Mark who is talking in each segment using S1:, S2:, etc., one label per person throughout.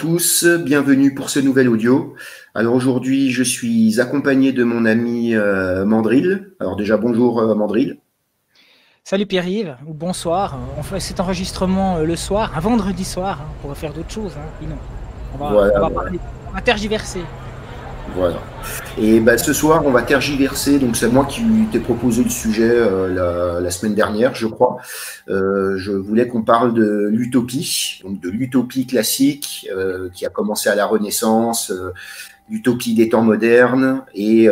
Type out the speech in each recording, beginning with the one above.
S1: tous, bienvenue pour ce nouvel audio. Alors aujourd'hui, je suis accompagné de mon ami Mandril. Alors déjà, bonjour Mandril.
S2: Salut Pierre-Yves, ou bonsoir. On fait cet enregistrement le soir, un vendredi soir. On pourrait faire d'autres choses, sinon. On va tergiverser.
S1: Voilà. Et ce soir, on va tergiverser. Donc c'est moi qui t'ai proposé le sujet la semaine dernière, je crois. Je voulais qu'on parle de l'utopie, donc de l'utopie classique qui a commencé à la Renaissance, l'utopie des temps modernes et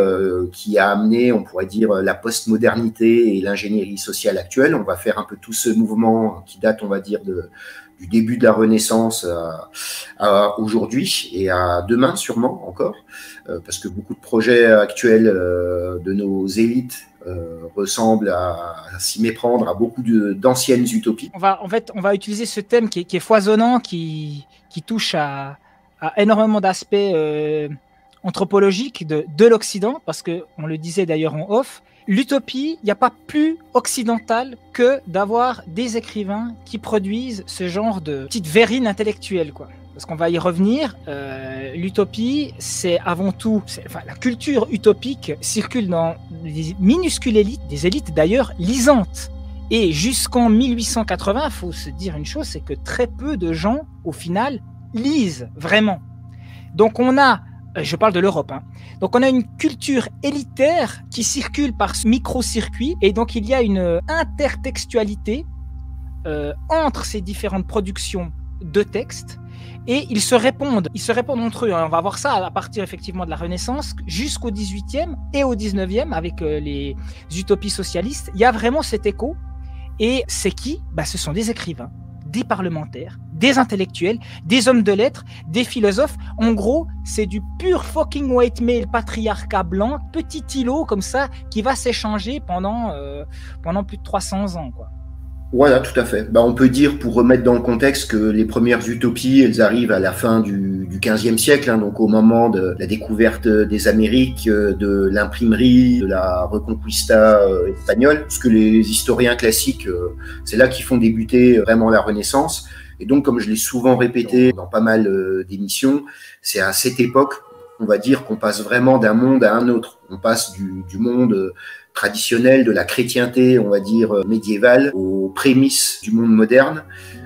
S1: qui a amené, on pourrait dire, la postmodernité et l'ingénierie sociale actuelle. On va faire un peu tout ce mouvement qui date, on va dire, du début de la Renaissance à aujourd'hui et à demain sûrement encore, parce que beaucoup de projets actuels de nos élites ressemblent à s'y méprendre à beaucoup d'anciennes utopies.
S2: On va utiliser ce thème qui est foisonnant, qui touche à énormément d'aspects anthropologiques de l'Occident, parce qu'on le disait d'ailleurs en off, l'utopie, il n'y a pas plus occidental que d'avoir des écrivains qui produisent ce genre de petite verrine intellectuelle, quoi. Parce qu'on va y revenir, l'utopie, c'est avant tout, la culture utopique circule dans des minuscules élites, des élites d'ailleurs lisantes. Et jusqu'en 1880, il faut se dire une chose, c'est que très peu de gens, au final, lisent vraiment. Donc on a, je parle de l'Europe, donc on a une culture élitaire qui circule par ce micro-circuit, et donc il y a une intertextualité entre ces différentes productions de textes, et ils se répondent entre eux. On va voir ça à partir effectivement de la Renaissance jusqu'au 18e et au 19e avec les utopies socialistes. Il y a vraiment cet écho, et c'est qui ? Ce sont des écrivains, des parlementaires, des intellectuels, des hommes de lettres, des philosophes. En gros, c'est du pur fucking white male patriarcat blanc, petit îlot comme ça, qui va s'échanger pendant plus de 300 ans, quoi.
S1: Voilà, tout à fait. On peut dire, pour remettre dans le contexte, que les premières utopies, elles arrivent à la fin du XVe siècle, donc au moment de la découverte des Amériques, de l'imprimerie, de la Reconquista espagnole, parce que les historiens classiques, c'est là qu'ils font débuter vraiment la Renaissance. Et donc, comme je l'ai souvent répété dans pas mal d'émissions, c'est à cette époque, on va dire, qu'on passe vraiment d'un monde à un autre. On passe du monde traditionnel, de la chrétienté, on va dire, médiévale, aux prémices du monde moderne,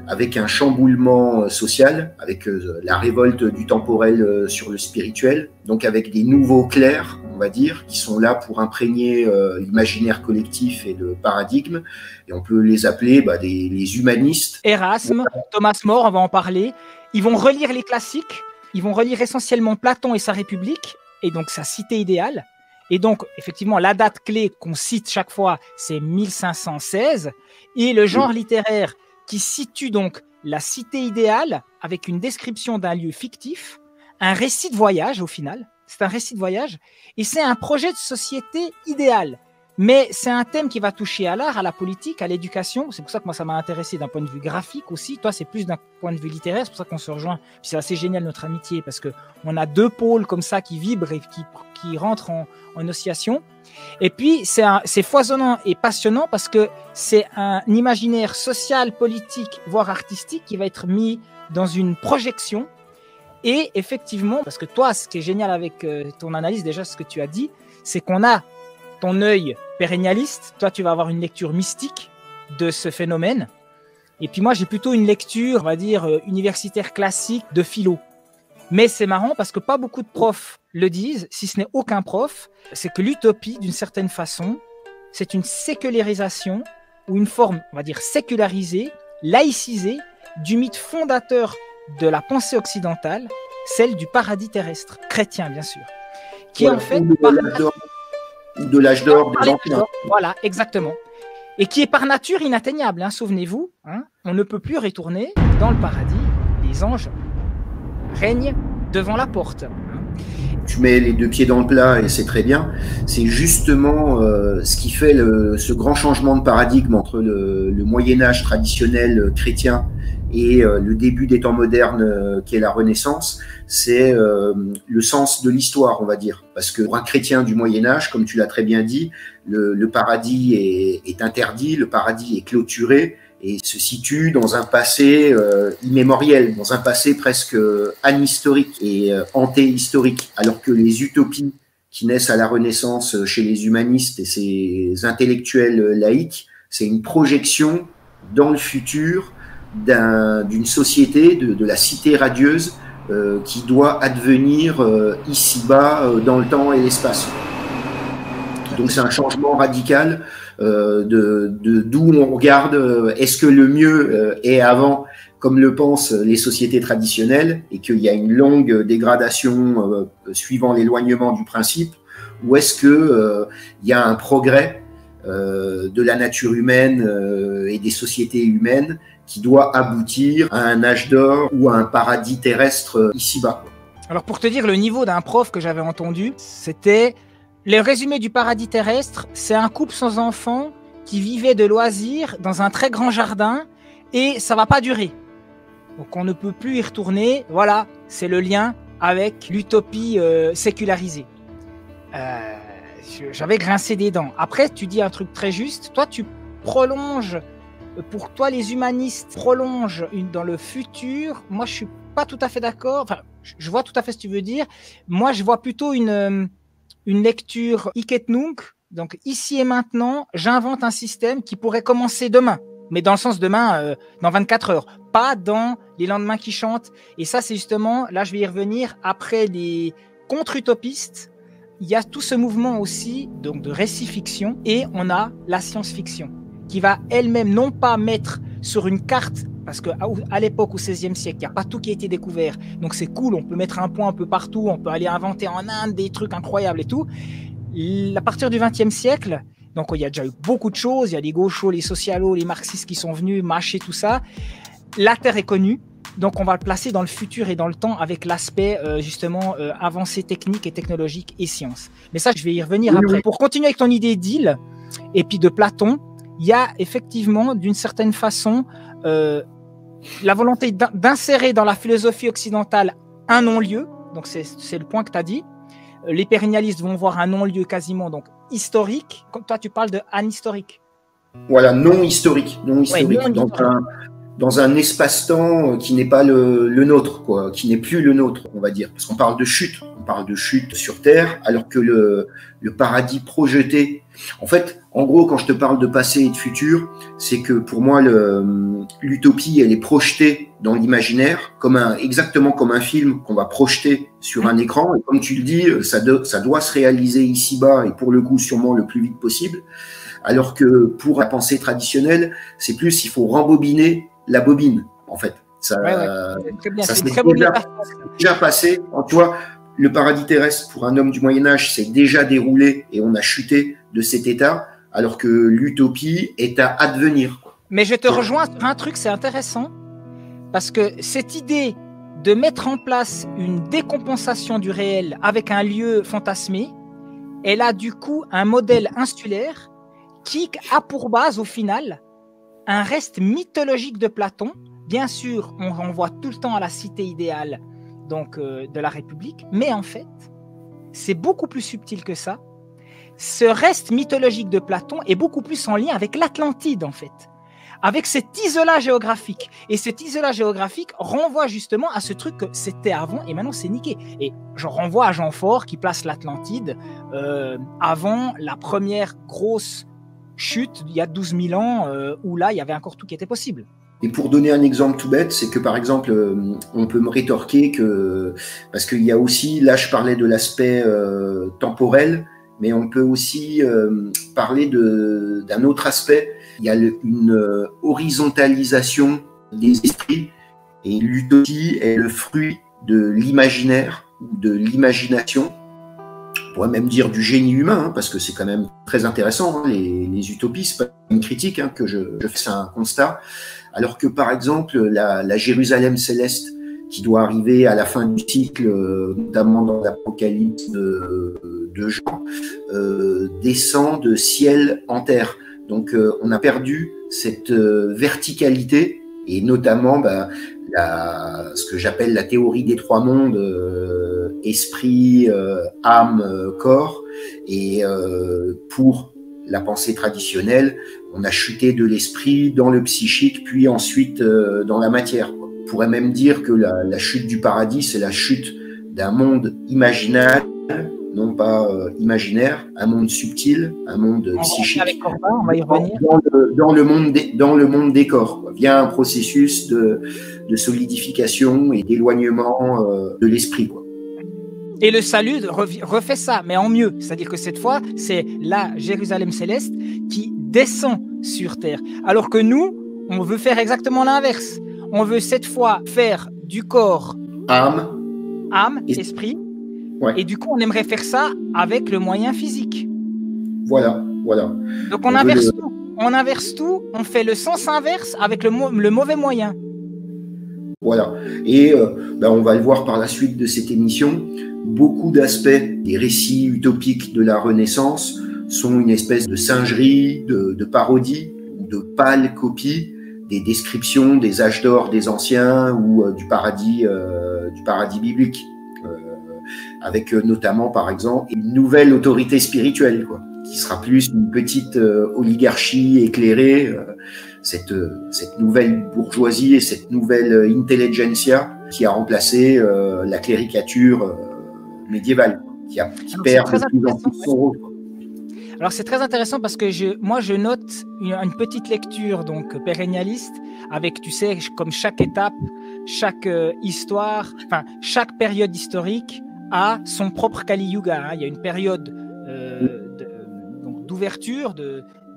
S1: avec un chamboulement social, avec la révolte du temporel sur le spirituel, donc avec des nouveaux clercs, on va dire, qui sont là pour imprégner l'imaginaire collectif et le paradigme, et on peut les appeler les humanistes.
S2: Erasme, Thomas More, on va en parler. Ils vont relire les classiques, ils vont relire essentiellement Platon et sa République, et donc sa cité idéale. Et donc, effectivement, la date clé qu'on cite chaque fois, c'est 1516. Et le genre littéraire qui situe donc la cité idéale avec une description d'un lieu fictif, un récit de voyage au final. C'est un récit de voyage et c'est un projet de société idéale. Mais c'est un thème qui va toucher à l'art, à la politique, à l'éducation. C'est pour ça que moi, ça m'a intéressé d'un point de vue graphique aussi. Toi, c'est plus d'un point de vue littéraire. C'est pour ça qu'on se rejoint. Puis c'est assez génial, notre amitié, parce qu'on a deux pôles comme ça qui vibrent et qui rentrent en oscillation. Et puis, c'est foisonnant et passionnant parce que c'est un imaginaire social, politique, voire artistique qui va être mis dans une projection. Et effectivement, parce que toi, ce qui est génial avec ton analyse, déjà, ce que tu as dit, c'est qu'on a ton œil pérennialiste, toi tu vas avoir une lecture mystique de ce phénomène, et puis moi j'ai plutôt une lecture, on va dire, universitaire classique de philo. Mais c'est marrant parce que pas beaucoup de profs le disent, si ce n'est aucun prof, c'est que l'utopie, d'une certaine façon, c'est une sécularisation ou une forme, on va dire, sécularisée, laïcisée du mythe fondateur de la pensée occidentale, celle du paradis terrestre, chrétien bien sûr, qui est en fait
S1: de l'âge d'or des anciens.
S2: Voilà, exactement. Et qui est par nature inatteignable, souvenez-vous, on ne peut plus retourner dans le paradis, les anges règnent devant la porte.
S1: Tu mets les deux pieds dans le plat et c'est très bien. C'est justement ce qui fait ce grand changement de paradigme entre le Moyen-Âge traditionnel chrétien et le début des temps modernes qui est la Renaissance, c'est le sens de l'histoire, on va dire. Parce que pour un chrétien du Moyen-Âge, comme tu l'as très bien dit, le paradis est interdit, le paradis est clôturé, et se situe dans un passé immémoriel, dans un passé presque anhistorique et antéhistorique, alors que les utopies qui naissent à la Renaissance chez les humanistes et ces intellectuels laïcs, c'est une projection dans le futur d'une société, de la cité radieuse qui doit advenir ici-bas dans le temps et l'espace. Donc c'est un changement radical d'où on regarde, est-ce que le mieux est avant, comme le pensent les sociétés traditionnelles, et qu'il y a une longue dégradation suivant l'éloignement du principe, ou est-ce que il y a un progrès de la nature humaine et des sociétés humaines qui doit aboutir à un âge d'or ou à un paradis terrestre ici-bas.
S2: Alors pour te dire le niveau d'un prof que j'avais entendu, c'était le résumé du paradis terrestre, c'est un couple sans enfants qui vivait de loisirs dans un très grand jardin et ça va pas durer. Donc on ne peut plus y retourner. Voilà, c'est le lien avec l'utopie sécularisée. J'avais grincé des dents. Après, tu dis un truc très juste. Toi, tu prolonges, pour toi, les humanistes prolongent dans le futur. Moi, je suis pas tout à fait d'accord. Enfin, je vois tout à fait ce que tu veux dire. Moi, je vois plutôt une lecture hic et nunc. Donc, ici et maintenant, j'invente un système qui pourrait commencer demain. Mais dans le sens demain, dans 24 heures. Pas dans les lendemains qui chantent. Et ça, c'est justement, là, je vais y revenir, après les contre-utopistes, il y a tout ce mouvement aussi donc de récit-fiction et on a la science-fiction qui va elle-même non pas mettre sur une carte, parce qu'à l'époque, au XVIe siècle, il n'y a pas tout qui a été découvert. Donc c'est cool, on peut mettre un point un peu partout, on peut aller inventer en Inde des trucs incroyables et tout. À partir du XXe siècle, donc il y a déjà eu beaucoup de choses, il y a les gauchos, les socialos, les marxistes qui sont venus mâcher tout ça. La Terre est connue. Donc, on va le placer dans le futur et dans le temps avec l'aspect, justement, avancée technique et technologique et science. Mais ça, je vais y revenir après. Pour continuer avec ton idée d'île et puis de Platon, il y a effectivement, d'une certaine façon, la volonté d'insérer dans la philosophie occidentale un non-lieu. Donc, c'est le point que tu as dit. Les pérennialistes vont voir un non-lieu quasiment donc historique. Comme toi, tu parles de anhistorique.
S1: Voilà, non historique. Non historique.
S2: Ouais,
S1: Dans un espace-temps qui n'est pas le nôtre, quoi, qui n'est plus le nôtre, on va dire. Parce qu'on parle de chute sur Terre, alors que le paradis projeté... En fait, en gros, quand je te parle de passé et de futur, c'est que pour moi, l'utopie, elle est projetée dans l'imaginaire, exactement comme un film qu'on va projeter sur un écran. Et comme tu le dis, ça doit se réaliser ici-bas, et pour le coup, sûrement le plus vite possible. Alors que pour la pensée traditionnelle, c'est plus, il faut rembobiner la bobine, en fait. Ça s'est déjà passé. Tu vois, le paradis terrestre, pour un homme du Moyen-Âge, s'est déjà déroulé et on a chuté de cet état, alors que l'utopie est à advenir.
S2: Mais je te rejoins sur un truc, c'est intéressant, parce que cette idée de mettre en place une décompensation du réel avec un lieu fantasmé, elle a du coup un modèle insulaire qui a pour base, au final, un reste mythologique de Platon. Bien sûr, on renvoie tout le temps à la cité idéale donc, de la République, mais en fait, c'est beaucoup plus subtil que ça. Ce reste mythologique de Platon est beaucoup plus en lien avec l'Atlantide, en fait, avec cet isolat géographique. Et cet isolat géographique renvoie justement à ce truc que c'était avant et maintenant c'est niqué. Et je renvoie à Jean Faure qui place l'Atlantide avant la première grosse chute il y a 12 000 ans où là il y avait encore tout qui était possible.
S1: Et pour donner un exemple tout bête, c'est que par exemple, on peut me rétorquer que, parce qu'il y a aussi, là je parlais de l'aspect temporel, mais on peut aussi parler d'un autre aspect. Il y a une horizontalisation des esprits, et l'utopie est le fruit de l'imaginaire, de l'imagination. On pourrait même dire du génie humain, hein, parce que c'est quand même très intéressant, hein, les utopies, c'est pas une critique hein, que je fais, c'est un constat. Alors que par exemple, la Jérusalem céleste, qui doit arriver à la fin du cycle, notamment dans l'Apocalypse de Jean, descend de ciel en terre. Donc on a perdu cette verticalité, et notamment ce que j'appelle la théorie des trois mondes, esprit, âme, corps. Et pour la pensée traditionnelle, on a chuté de l'esprit dans le psychique, puis ensuite dans la matière, quoi. On pourrait même dire que la chute du paradis, c'est la chute d'un monde imaginal, non pas imaginaire, un monde subtil, un monde psychique,
S2: avec Corbin, on va y revenir.
S1: Dans le monde des corps, quoi, via un processus de solidification et d'éloignement de l'esprit, quoi.
S2: Et le salut refait ça, mais en mieux. C'est-à-dire que cette fois, c'est la Jérusalem céleste qui descend sur terre. Alors que nous, on veut faire exactement l'inverse. On veut cette fois faire du corps âme, esprit.
S1: Ouais.
S2: Et du coup, on aimerait faire ça avec le moyen physique.
S1: Voilà.
S2: Donc on inverse tout. On inverse tout, on fait le sens inverse avec le mauvais moyen.
S1: Voilà. Et on va le voir par la suite de cette émission. Beaucoup d'aspects des récits utopiques de la Renaissance sont une espèce de singerie, de parodie ou de pâle copie des descriptions des âges d'or des anciens ou du paradis biblique, avec notamment par exemple une nouvelle autorité spirituelle, quoi, qui sera plus une petite oligarchie éclairée, cette nouvelle bourgeoisie et cette nouvelle intelligentsia qui a remplacé la cléricature médiévale, qui perd de plus en plus son rôle.
S2: Alors c'est très intéressant parce que moi je note une petite lecture donc pérennialiste avec, tu sais, comme chaque étape, chaque histoire, enfin chaque période historique a son propre Kali Yuga, hein. Il y a une période d'ouverture,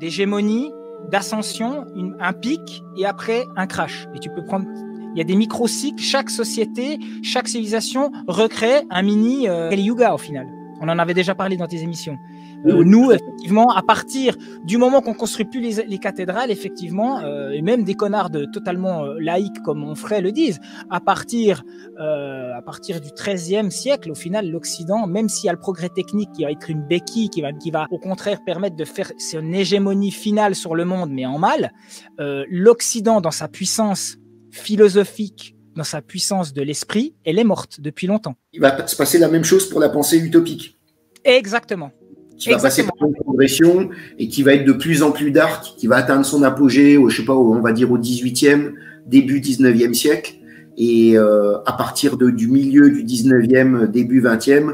S2: d'hégémonie, d'ascension, un pic et après un crash. Et tu peux prendre, il y a des micro-cycles, chaque société, chaque civilisation recrée un mini Kali Yuga au final. On en avait déjà parlé dans tes émissions. Nous, effectivement, à partir du moment qu'on construit plus les cathédrales, effectivement, et même des connards totalement laïcs comme mon frère le disent, à partir du XIIIe siècle, au final, l'Occident, même s'il y a le progrès technique qui va être une béquille, qui va au contraire permettre de faire son hégémonie finale sur le monde, mais en mal, l'Occident, dans sa puissance philosophique, dans sa puissance de l'esprit, elle est morte depuis longtemps.
S1: Il va se passer la même chose pour la pensée utopique.
S2: Exactement.
S1: Qui va passer par une progression et qui va être de plus en plus dark, qui va atteindre son apogée, je sais pas, on va dire au 18e, début 19e siècle. Et à partir du milieu du 19e, début 20e,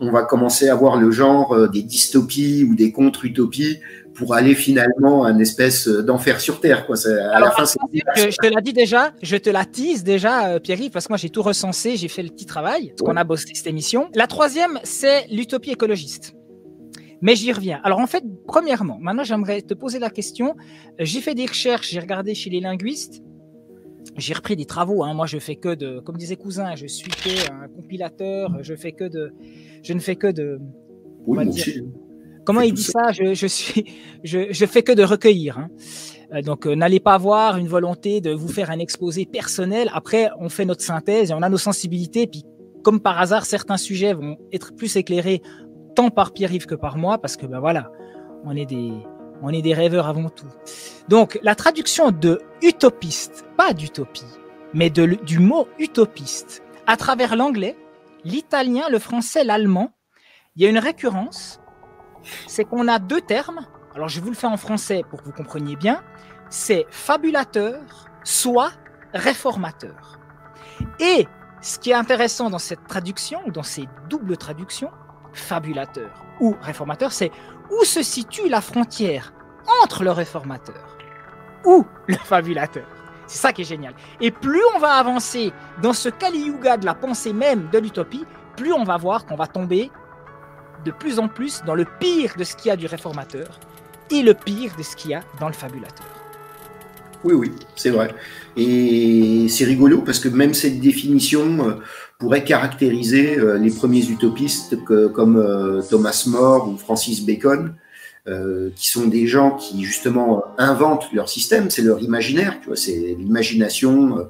S1: on va commencer à voir le genre des dystopies ou des contre-utopies pour aller finalement à une espèce d'enfer sur Terre, quoi.
S2: Alors, la fin, je te l'ai dit déjà, je te la tease déjà, Pierre-Yves, parce que moi j'ai tout recensé, j'ai fait le petit travail, parce qu'on a bossé cette émission. La troisième, c'est l'utopie écologiste. Mais j'y reviens. Alors en fait, premièrement, maintenant j'aimerais te poser la question. J'ai fait des recherches, j'ai regardé chez les linguistes, j'ai repris des travaux. Hein. Moi, je fais que de, comme disait Cousin, je suis que un compilateur. Je ne fais que de.
S1: Oui,
S2: dire, comment il dit ça? Je fais que de recueillir. Hein. Donc, n'allez pas avoir une volonté de vous faire un exposé personnel. Après, on fait notre synthèse et on a nos sensibilités. Puis, comme par hasard, certains sujets vont être plus éclairés tant par Pierre-Yves que par moi, parce que ben voilà, on est des rêveurs avant tout. Donc la traduction de utopiste, pas d'utopie, mais du mot utopiste, à travers l'anglais, l'italien, le français, l'allemand, il y a une récurrence, c'est qu'on a deux termes. Alors je vous le fais en français pour que vous compreniez bien. C'est fabulateur, soit réformateur. Et ce qui est intéressant dans cette traduction, ou dans ces doubles traductions, fabulateur ou réformateur, c'est où se situe la frontière entre le réformateur ou le fabulateur. C'est ça qui est génial. Et plus on va avancer dans ce Kali Yuga de la pensée même de l'utopie, plus on va voir qu'on va tomber de plus en plus dans le pire de ce qu'il y a du réformateur et le pire de ce qu'il y a dans le fabulateur.
S1: Oui, c'est vrai. Et c'est rigolo parce que même cette définition pourrait caractériser les premiers utopistes comme Thomas More ou Francis Bacon, qui sont des gens qui justement inventent leur système, c'est leur imaginaire, tu vois, c'est l'imagination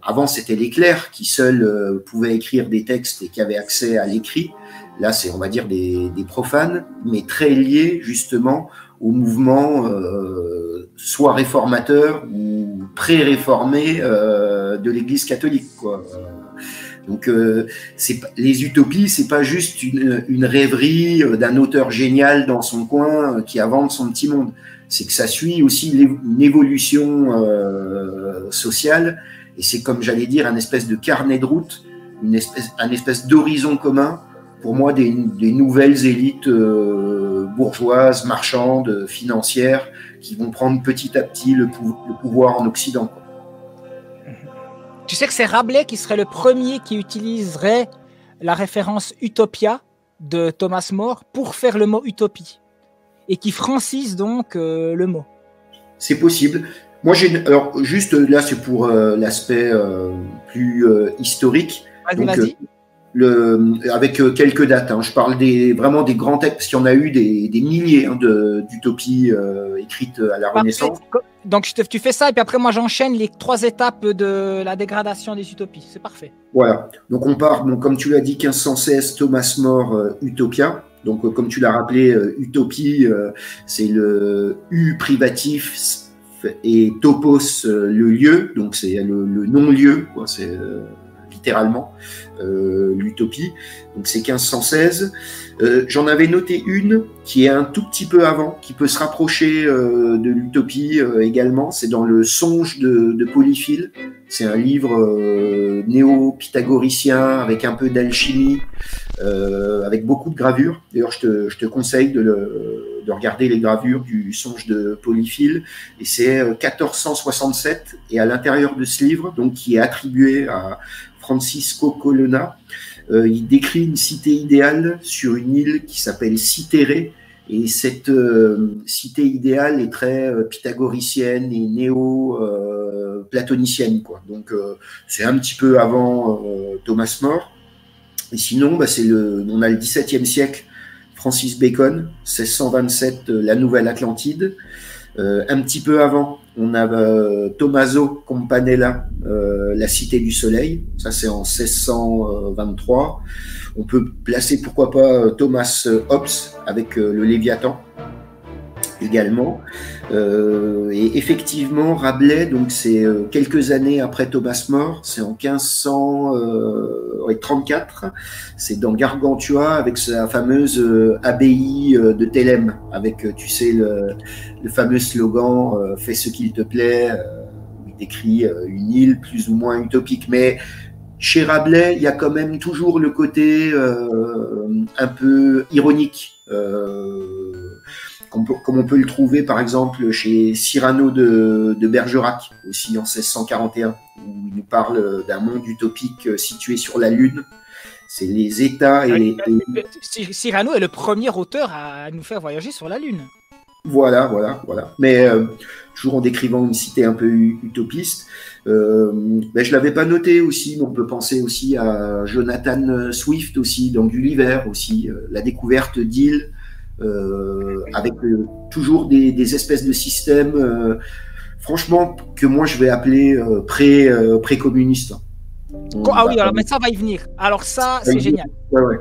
S1: Avant, c'était les clercs qui seuls pouvaient écrire des textes et qui avaient accès à l'écrit. Là, c'est, on va dire, des profanes, mais très liés justement au mouvement soit réformateur ou pré-réformé de l'Église catholique, quoi. Donc, les utopies, c'est pas juste une rêverie d'un auteur génial dans son coin qui invente son petit monde. C'est que ça suit aussi une évolution sociale, et c'est, comme j'allais dire, un espèce de carnet de route, un espèce d'horizon commun, pour moi, des nouvelles élites bourgeoises, marchandes, financières, qui vont prendre petit à petit le pouvoir en Occident, quoi.
S2: Tu sais que c'est Rabelais qui serait le premier qui utiliserait la référence Utopia de Thomas More pour faire le mot utopie, et qui francise donc le mot.
S1: C'est possible. Moi, alors juste là, c'est pour l'aspect plus historique.
S2: Vas-y.
S1: Avec quelques dates, hein. Je parle vraiment des grands textes, parce qu'il y en a eu des milliers d'utopies écrites à la Renaissance.
S2: Donc tu fais ça, et puis après moi j'enchaîne les 3 étapes de la dégradation des utopies. C'est parfait.
S1: Voilà. Donc on part, comme tu l'as dit, 1516, Thomas More, Utopia. Donc comme tu l'as rappelé, utopie, c'est le U privatif et topos, le lieu. Donc c'est le non-lieu, quoi. C'est littéralement l'utopie. Donc c'est 1516. J'en avais noté une qui est un tout petit peu avant, qui peut se rapprocher de l'utopie également. C'est dans le Songe de Polyphile. C'est un livre néo-pythagoricien avec un peu d'alchimie, avec beaucoup de gravures. D'ailleurs, je te conseille de regarder les gravures du Songe de Polyphile. Et c'est 1467. Et à l'intérieur de ce livre, donc qui est attribué à Francisco Colonna, il décrit une cité idéale sur une île qui s'appelle Cythérée, et cette cité idéale est très pythagoricienne et néo-platonicienne, quoi. Donc c'est un petit peu avant Thomas More. Et sinon, on a le XVIIe siècle, Francis Bacon, 1627, la Nouvelle Atlantide. Un petit peu avant, on a Tommaso Campanella, La Cité du Soleil. Ça, c'est en 1623. On peut placer, pourquoi pas, Thomas Hobbes avec le Léviathan également. Et effectivement, Rabelais, donc c'est quelques années après Thomas More, c'est en 1534, c'est dans Gargantua avec sa fameuse abbaye de Thélème, avec, tu sais, le fameux slogan fais ce qu'il te plaît, où il décrit une île plus ou moins utopique. Mais chez Rabelais, il y a quand même toujours le côté un peu ironique, comme on peut le trouver par exemple chez Cyrano de Bergerac, aussi en 1641, où il nous parle d'un monde utopique situé sur la Lune. C'est les États et
S2: Cyrano est le premier auteur à nous faire voyager sur la Lune.
S1: Voilà. Mais toujours en décrivant une cité un peu utopiste. Je l'avais pas noté aussi, mais on peut penser aussi à Jonathan Swift aussi, dans Gulliver aussi, la découverte d'îles, avec toujours des espèces de systèmes, franchement, que moi je vais appeler pré-communistes.
S2: Ah oui, alors, mais ça va y venir. Alors ça, c'est génial.
S1: Ouais.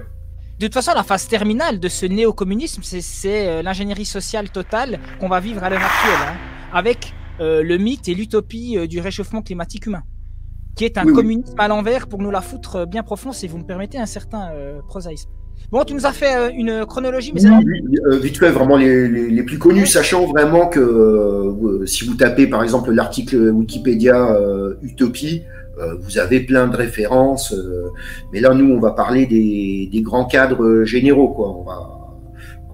S2: De toute façon, la phase terminale de ce néo-communisme, c'est l'ingénierie sociale totale qu'on va vivre à l'heure actuelle, hein, avec le mythe et l'utopie du réchauffement climatique humain, qui est un communisme à l'envers pour nous la foutre bien profond, si vous me permettez un certain prosaïsme. Bon, tu nous as fait une chronologie, mais
S1: vite fait, vraiment les plus connus, sachant vraiment que si vous tapez par exemple l'article Wikipédia Utopie, vous avez plein de références, mais là nous on va parler des grands cadres généraux, quoi. On va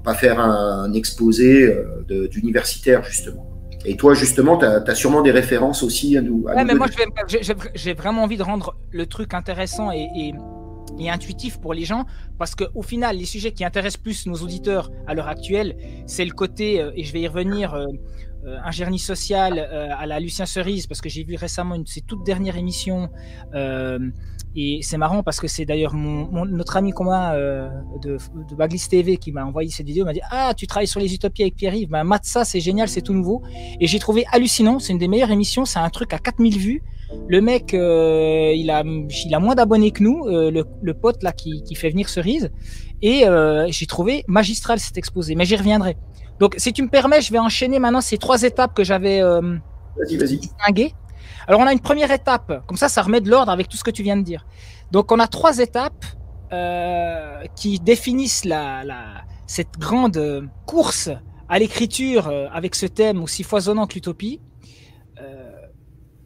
S1: pas faire un exposé d'universitaire justement. Et toi justement, tu as sûrement des références aussi à nous.
S2: Ouais, mais moi j'ai vraiment envie de rendre le truc intéressant et intuitif pour les gens, parce qu'au final, les sujets qui intéressent plus nos auditeurs à l'heure actuelle, c'est le côté, et je vais y revenir, ingénierie sociale à la Lucien Cerise, parce que j'ai vu récemment une de ses toutes dernières émissions, et c'est marrant parce que c'est d'ailleurs notre ami commun de Baglis TV qui m'a envoyé cette vidéo, m'a dit « Ah, tu travailles sur les utopies avec Pierre-Yves, ben, mate ça, c'est génial, c'est tout nouveau. » Et j'ai trouvé hallucinant, c'est une des meilleures émissions, c'est un truc à 4000 vues. Le mec, il a moins d'abonnés que nous, le pote là qui fait venir Cerise, et j'ai trouvé magistral cet exposé, mais j'y reviendrai. Donc, si tu me permets, je vais enchaîner maintenant ces 3 étapes que j'avais distinguées. Alors, on a une première étape. Comme ça remet de l'ordre avec tout ce que tu viens de dire. Donc, on a 3 étapes qui définissent cette grande course à l'écriture avec ce thème aussi foisonnant que l'utopie.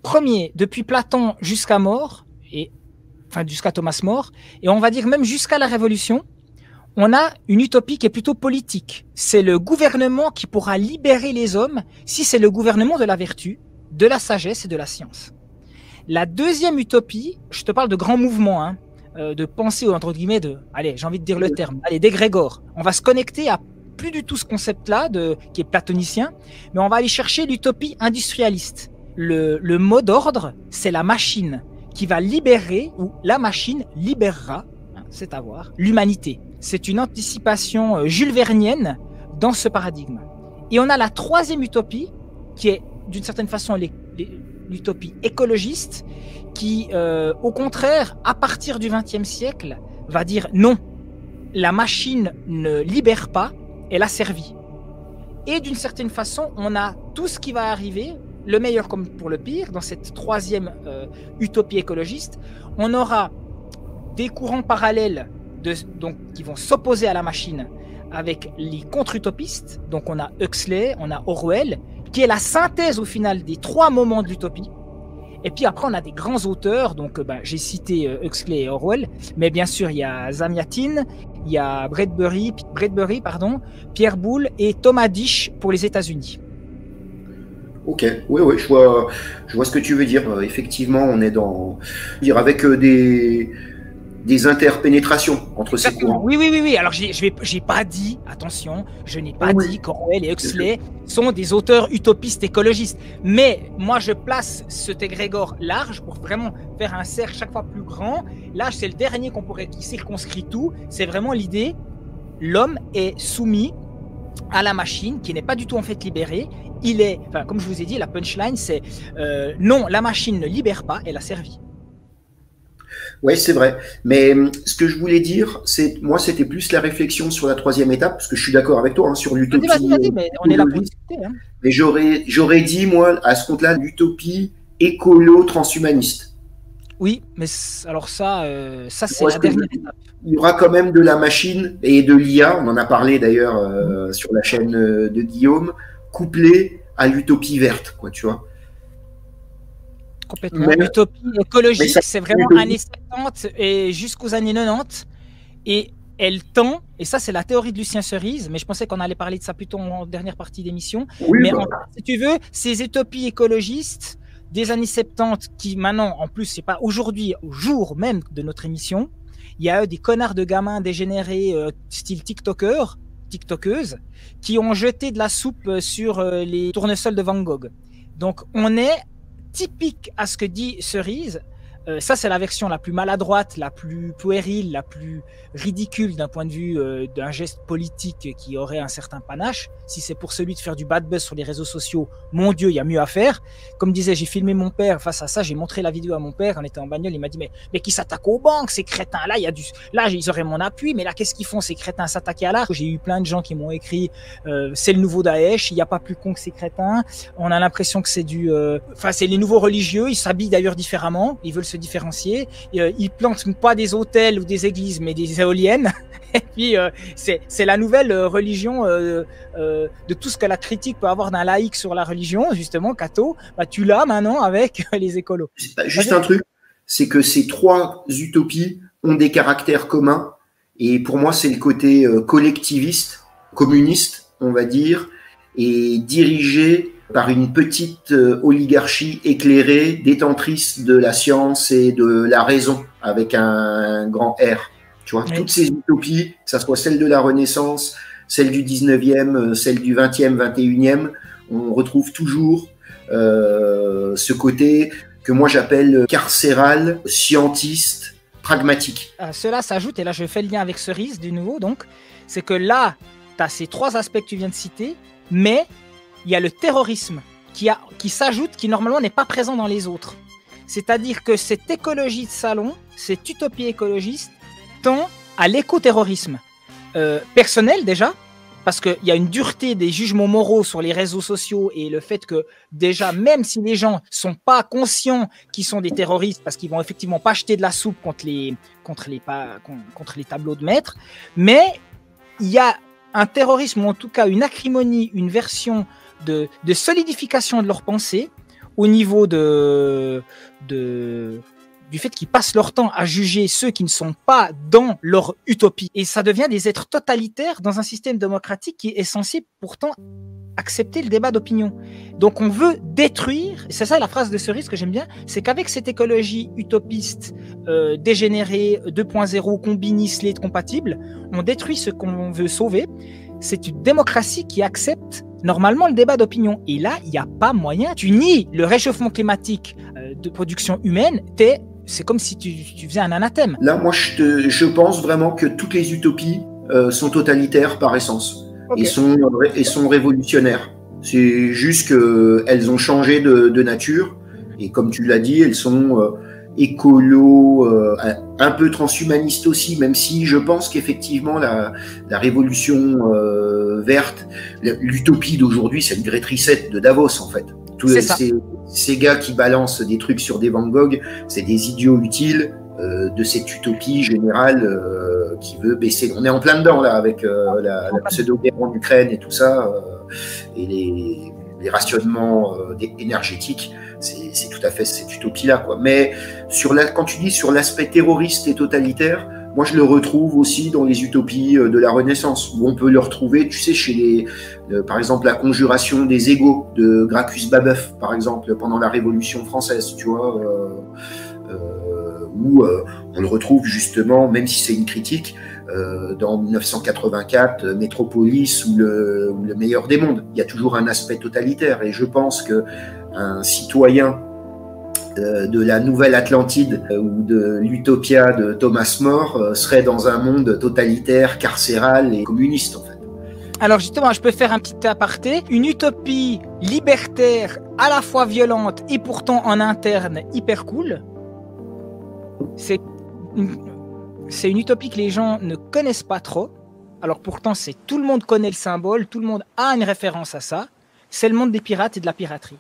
S2: Premier, depuis Platon jusqu'à More, enfin jusqu'à Thomas More, et on va dire même jusqu'à la Révolution, on a une utopie qui est plutôt politique. C'est le gouvernement qui pourra libérer les hommes si c'est le gouvernement de la vertu, de la sagesse et de la science. La deuxième utopie, je te parle de grands mouvements, hein, de pensée, entre guillemets, allez, j'ai envie de dire le terme, allez, d'égrégore. On va se connecter à plus du tout ce concept-là, qui est platonicien, mais on va aller chercher l'utopie industrialiste. Le mot d'ordre, c'est la machine qui va libérer, ou la machine libérera, hein, c'est à voir, l'humanité. C'est une anticipation jules vernienne dans ce paradigme. Et on a la troisième utopie, qui est d'une certaine façon l'utopie écologiste, qui, au contraire, à partir du XXe siècle, va dire non, la machine ne libère pas, elle a servi. Et d'une certaine façon, on a tout ce qui va arriver, le meilleur comme pour le pire, dans cette troisième utopie écologiste. On aura des courants parallèles donc, qui vont s'opposer à la machine avec les contre-utopistes. Donc on a Huxley, on a Orwell, qui est la synthèse au final des 3 moments de l'utopie. Et puis après, on a des grands auteurs, donc j'ai cité Huxley et Orwell, mais bien sûr, il y a Zamyatin, il y a Bradbury, Pierre Boulle et Thomas Disch pour les États-Unis.
S1: Ok, oui, je vois ce que tu veux dire. Effectivement, on est avec des interpénétrations entre ces courants.
S2: Oui. Alors, j'ai pas dit, attention, je n'ai pas dit qu'Orwell et Huxley sont des auteurs utopistes écologistes. Mais moi, je place cet égrégore large pour vraiment faire un cercle chaque fois plus grand. Là, c'est le dernier qui circonscrit tout. C'est vraiment l'idée, l'homme est soumis à la machine, qui n'est pas du tout en fait libérée. Comme je vous ai dit, la punchline, c'est non, la machine ne libère pas, elle a servi.
S1: Oui, c'est vrai. Mais ce que je voulais dire, moi, c'était plus la réflexion sur la troisième étape, parce que je suis d'accord avec toi, hein, sur l'utopie.
S2: Vas-y, mais on est là pour discuter. Hein.
S1: Mais j'aurais dit, moi, à ce compte-là, l'utopie écolo-transhumaniste.
S2: Oui, mais alors ça c'est la dernière étape.
S1: Il y aura quand même de la machine et de l'IA, on en a parlé d'ailleurs sur la chaîne de Guillaume, couplée à l'utopie verte, quoi, tu vois.
S2: Complètement. L'utopie écologique, c'est vraiment années 70 et jusqu'aux années 90. Et elle tend, et ça c'est la théorie de Lucien Cerise, mais je pensais qu'on allait parler de ça plutôt en dernière partie d'émission. Oui, mais si tu veux, ces utopies écologistes des années 70 qui maintenant, en plus, c'est pas aujourd'hui, au jour même de notre émission, il y a des connards de gamins dégénérés style tiktokeuses, qui ont jeté de la soupe sur les tournesols de Van Gogh. Donc on est typique à ce que dit Cerise. Ça, c'est la version la plus maladroite, la plus puérile, la plus ridicule d'un point de vue d'un geste politique qui aurait un certain panache. Si c'est pour celui de faire du bad buzz sur les réseaux sociaux, mon Dieu, il y a mieux à faire. Comme disait, j'ai filmé mon père face à ça, j'ai montré la vidéo à mon père, on était en bagnole, il m'a dit mais qui s'attaque aux banques, ces crétins là, là ils auraient mon appui, mais là qu'est-ce qu'ils font ces crétins, s'attaquer à l'art? J'ai eu plein de gens qui m'ont écrit c'est le nouveau Daesh, il n'y a pas plus con que ces crétins. On a l'impression que c'est c'est les nouveaux religieux, ils s'habillent d'ailleurs différemment, ils veulent se différencier, ils plantent pas des hôtels ou des églises mais des éoliennes. Et puis c'est la nouvelle religion de tout ce que la critique peut avoir d'un laïc sur la religion, justement, Cato, tu l'as maintenant avec les écolos.
S1: Juste un truc, c'est que ces 3 utopies ont des caractères communs, et pour moi c'est le côté collectiviste, communiste, on va dire, et dirigé par une petite oligarchie éclairée, détentrice de la science et de la raison, avec un grand R. Tu vois, toutes ces utopies, que ce soit celle de la Renaissance, celle du 19e, celle du 20e, 21e, on retrouve toujours ce côté que moi j'appelle carcéral, scientiste, pragmatique.
S2: Cela s'ajoute, et là je fais le lien avec Cerise du nouveau, donc, c'est que là, tu as ces 3 aspects que tu viens de citer, mais il y a le terrorisme qui s'ajoute, qui normalement n'est pas présent dans les autres. C'est-à-dire que cette écologie de salon, cette utopie écologiste, tend à l'éco-terrorisme personnel déjà, parce qu'il y a une dureté des jugements moraux sur les réseaux sociaux et le fait que déjà, même si les gens sont pas conscients qu'ils sont des terroristes, parce qu'ils vont effectivement pas jeter de la soupe contre les tableaux de maître, mais il y a un terrorisme, ou en tout cas une acrimonie, une version de solidification de leur pensée au niveau du fait qu'ils passent leur temps à juger ceux qui ne sont pas dans leur utopie. Et ça devient des êtres totalitaires dans un système démocratique qui est censé pourtant accepter le débat d'opinion. Donc on veut détruire, et c'est ça la phrase de Cerise que j'aime bien, c'est qu'avec cette écologie utopiste, dégénérée, 2.0, combiniste, compatible, on détruit ce qu'on veut sauver. C'est une démocratie qui accepte normalement le débat d'opinion. Et là, il n'y a pas moyen. Tu nies le réchauffement climatique de production humaine, c'est comme si tu faisais un anathème.
S1: Là, moi, je pense vraiment que toutes les utopies sont totalitaires par essence. Okay. Et sont révolutionnaires. C'est juste qu'elles ont changé de nature. Et comme tu l'as dit, elles sont écolo, un peu transhumanistes aussi, même si je pense qu'effectivement la révolution verte, l'utopie d'aujourd'hui, c'est le Great Reset de Davos en fait. Tous ces gars qui balancent des trucs sur des Van Gogh, c'est des idiots utiles de cette utopie générale qui veut baisser. On est en plein dedans là avec la pseudo-guerre en Ukraine et tout ça, et les rationnements énergétiques. C'est tout à fait cette utopie-là, quoi. Mais quand tu dis sur l'aspect terroriste et totalitaire, moi je le retrouve aussi dans les utopies de la Renaissance, où on peut le retrouver, tu sais, chez par exemple, la conjuration des égaux de Gracchus Babeuf, par exemple, pendant la Révolution française, tu vois, où on le retrouve justement, même si c'est une critique, dans 1984, Métropolis ou le meilleur des mondes. Il y a toujours un aspect totalitaire, et je pense que un citoyen de la Nouvelle Atlantide ou de l'Utopia de Thomas More serait dans un monde totalitaire, carcéral et communiste en fait.
S2: Alors justement, je peux faire un petit aparté. Une utopie libertaire, à la fois violente et pourtant en interne hyper cool, c'est une utopie que les gens ne connaissent pas trop. Alors pourtant, tout le monde connaît le symbole, tout le monde a une référence à ça. C'est le monde des pirates et de la piraterie.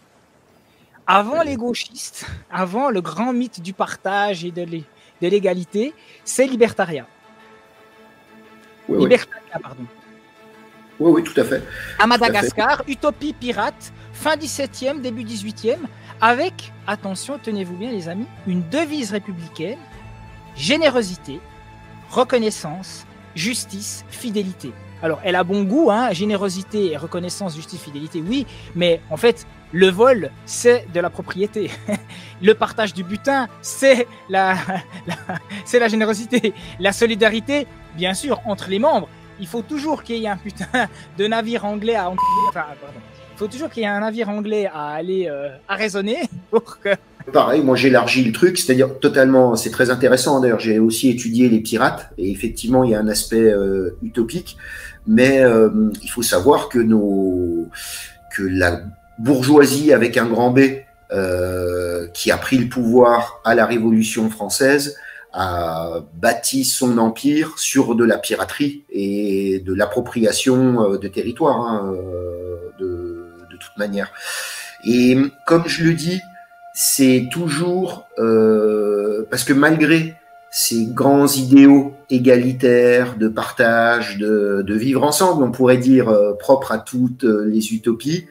S2: Avant les gauchistes, avant le grand mythe du partage et de l'égalité, c'est libertaria.
S1: Oui,
S2: libertaria, pardon.
S1: Oui, tout à fait.
S2: À Madagascar, utopie pirate, fin 17e, début 18e, avec, attention, tenez-vous bien les amis, une devise républicaine, générosité, reconnaissance, justice, fidélité. Alors, elle a bon goût, hein, générosité, reconnaissance, justice, fidélité, oui, mais en fait, le vol, c'est de la propriété. Le partage du butin, c'est la générosité. La solidarité, bien sûr, entre les membres. Il faut toujours qu'il y ait un putain de navire anglais à... Il faut toujours qu'il y ait un navire anglais à aller arraisonner pour que...
S1: Pareil, moi j'élargis le truc, c'est-à-dire totalement, c'est très intéressant. D'ailleurs, j'ai aussi étudié les pirates et effectivement, il y a un aspect utopique, mais il faut savoir que la bourgeoisie avec un grand B qui a pris le pouvoir à la Révolution française a bâti son empire sur de la piraterie et de l'appropriation de territoire, hein, de toute manière. Et comme je le dis, c'est toujours parce que malgré ces grands idéaux égalitaires de partage, de vivre ensemble, on pourrait dire propre à toutes les utopies,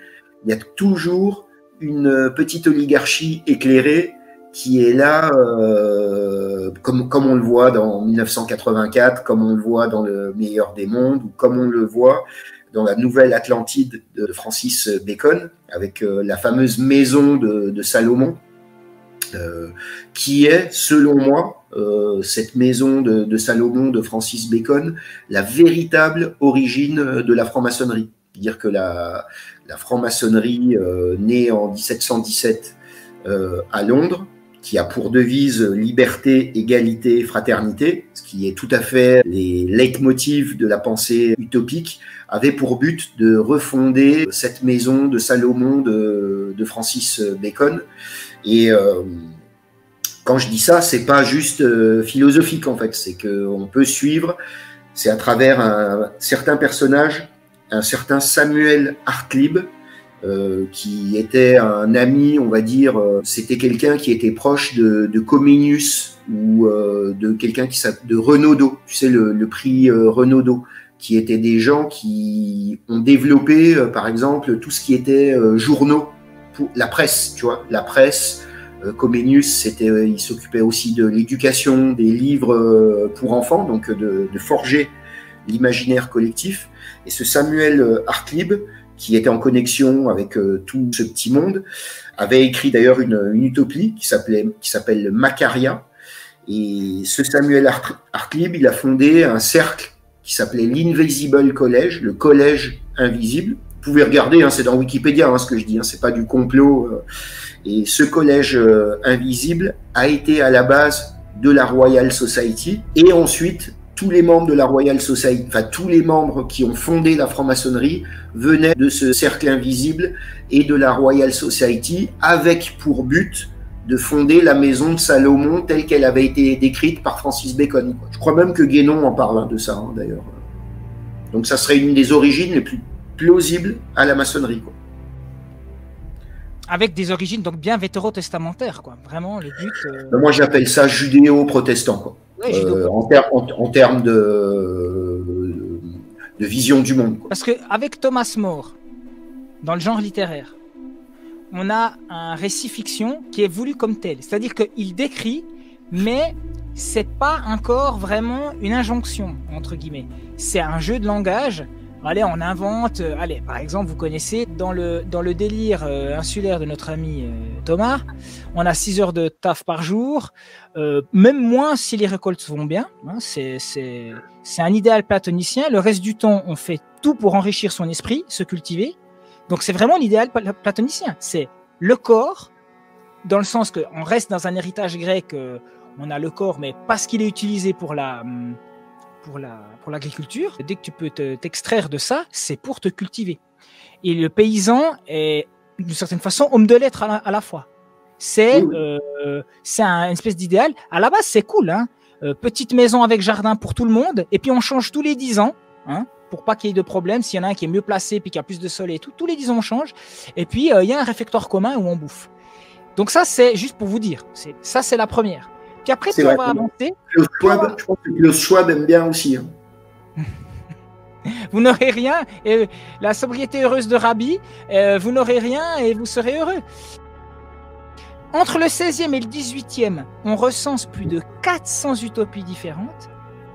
S1: il y a toujours une petite oligarchie éclairée qui est là, comme on le voit dans 1984, comme on le voit dans Le meilleur des mondes, ou comme on le voit dans la Nouvelle Atlantide de Francis Bacon, avec la fameuse maison de Salomon, qui est, selon moi, cette maison de Salomon de Francis Bacon, la véritable origine de la franc-maçonnerie. C'est-à-dire que la franc-maçonnerie née en 1717 à Londres, qui a pour devise liberté, égalité, fraternité, ce qui est tout à fait les leitmotifs de la pensée utopique, avait pour but de refonder cette maison de Salomon de Francis Bacon. Et quand je dis ça, c'est pas juste philosophique en fait, c'est qu'on peut suivre, c'est à travers certains personnages un certain Samuel Hartlib, qui était un ami, on va dire, c'était quelqu'un qui était proche de Comenius ou de quelqu'un de Renaudot, tu sais, le prix Renaudot, qui étaient des gens qui ont développé, par exemple, tout ce qui était journaux, pour la presse, tu vois, la presse. Comenius, il s'occupait aussi de l'éducation, des livres pour enfants, donc de forger l'imaginaire collectif. Et ce Samuel Hartlib, qui était en connexion avec tout ce petit monde, avait écrit d'ailleurs une utopie qui s'appelle Macaria. Et ce Samuel Hartlib, il a fondé un cercle qui s'appelait l'Invisible College, le collège invisible. Vous pouvez regarder, hein, c'est dans Wikipédia ce que je dis, hein, c'est pas du complot. Et ce collège invisible a été à la base de la Royal Society, et ensuite tous les membres de la Royal Society, enfin tous les membres qui ont fondé la franc-maçonnerie venaient de ce cercle invisible et de la Royal Society, avec pour but de fonder la maison de Salomon telle qu'elle avait été décrite par Francis Bacon. Je crois même que Guénon en parle de ça, d'ailleurs. Donc ça serait une des origines les plus plausibles à la maçonnerie, quoi.
S2: Avec des origines donc bien vétérotestamentaires, quoi. Vraiment, le but...
S1: Moi, j'appelle ça judéo-protestant, quoi.
S2: Ouais,
S1: en termes de vision du monde, quoi.
S2: Parce qu'avec Thomas More, dans le genre littéraire, on a un récit fiction qui est voulu comme tel. C'est-à-dire qu'il décrit, mais c'est pas encore vraiment une injonction, entre guillemets. C'est un jeu de langage. Allez, on invente. Allez, par exemple, vous connaissez dans le délire insulaire de notre ami Thomas, on a 6 heures de taf par jour, même moins si les récoltes vont bien. Hein, c'est un idéal platonicien. Le reste du temps, on fait tout pour enrichir son esprit, se cultiver. Donc c'est vraiment l'idéal platonicien. C'est le corps, dans le sens qu'on reste dans un héritage grec. On a le corps, mais parce qu'il est utilisé pour l'agriculture, dès que tu peux t'extraire de ça, c'est pour te cultiver. Et le paysan est, d'une certaine façon, homme de lettres à la fois. C'est une espèce d'idéal. À la base, c'est cool, hein. Petite maison avec jardin pour tout le monde, et puis on change tous les 10 ans, hein, pour pas qu'il y ait de problème. S'il y en a un qui est mieux placé, puis qui a plus de soleil et tout, tous les 10 ans on change. Et puis il y a un réfectoire commun où on bouffe. Donc ça, c'est juste pour vous dire. Ça, c'est la première. Puis après, on va avancer.
S1: Je pense que Klaus Schwab aime bien aussi. Hein.
S2: Vous n'aurez rien, et la sobriété heureuse de Rabbi, vous n'aurez rien et vous serez heureux. Entre le 16e et le 18e, on recense plus de 400 utopies différentes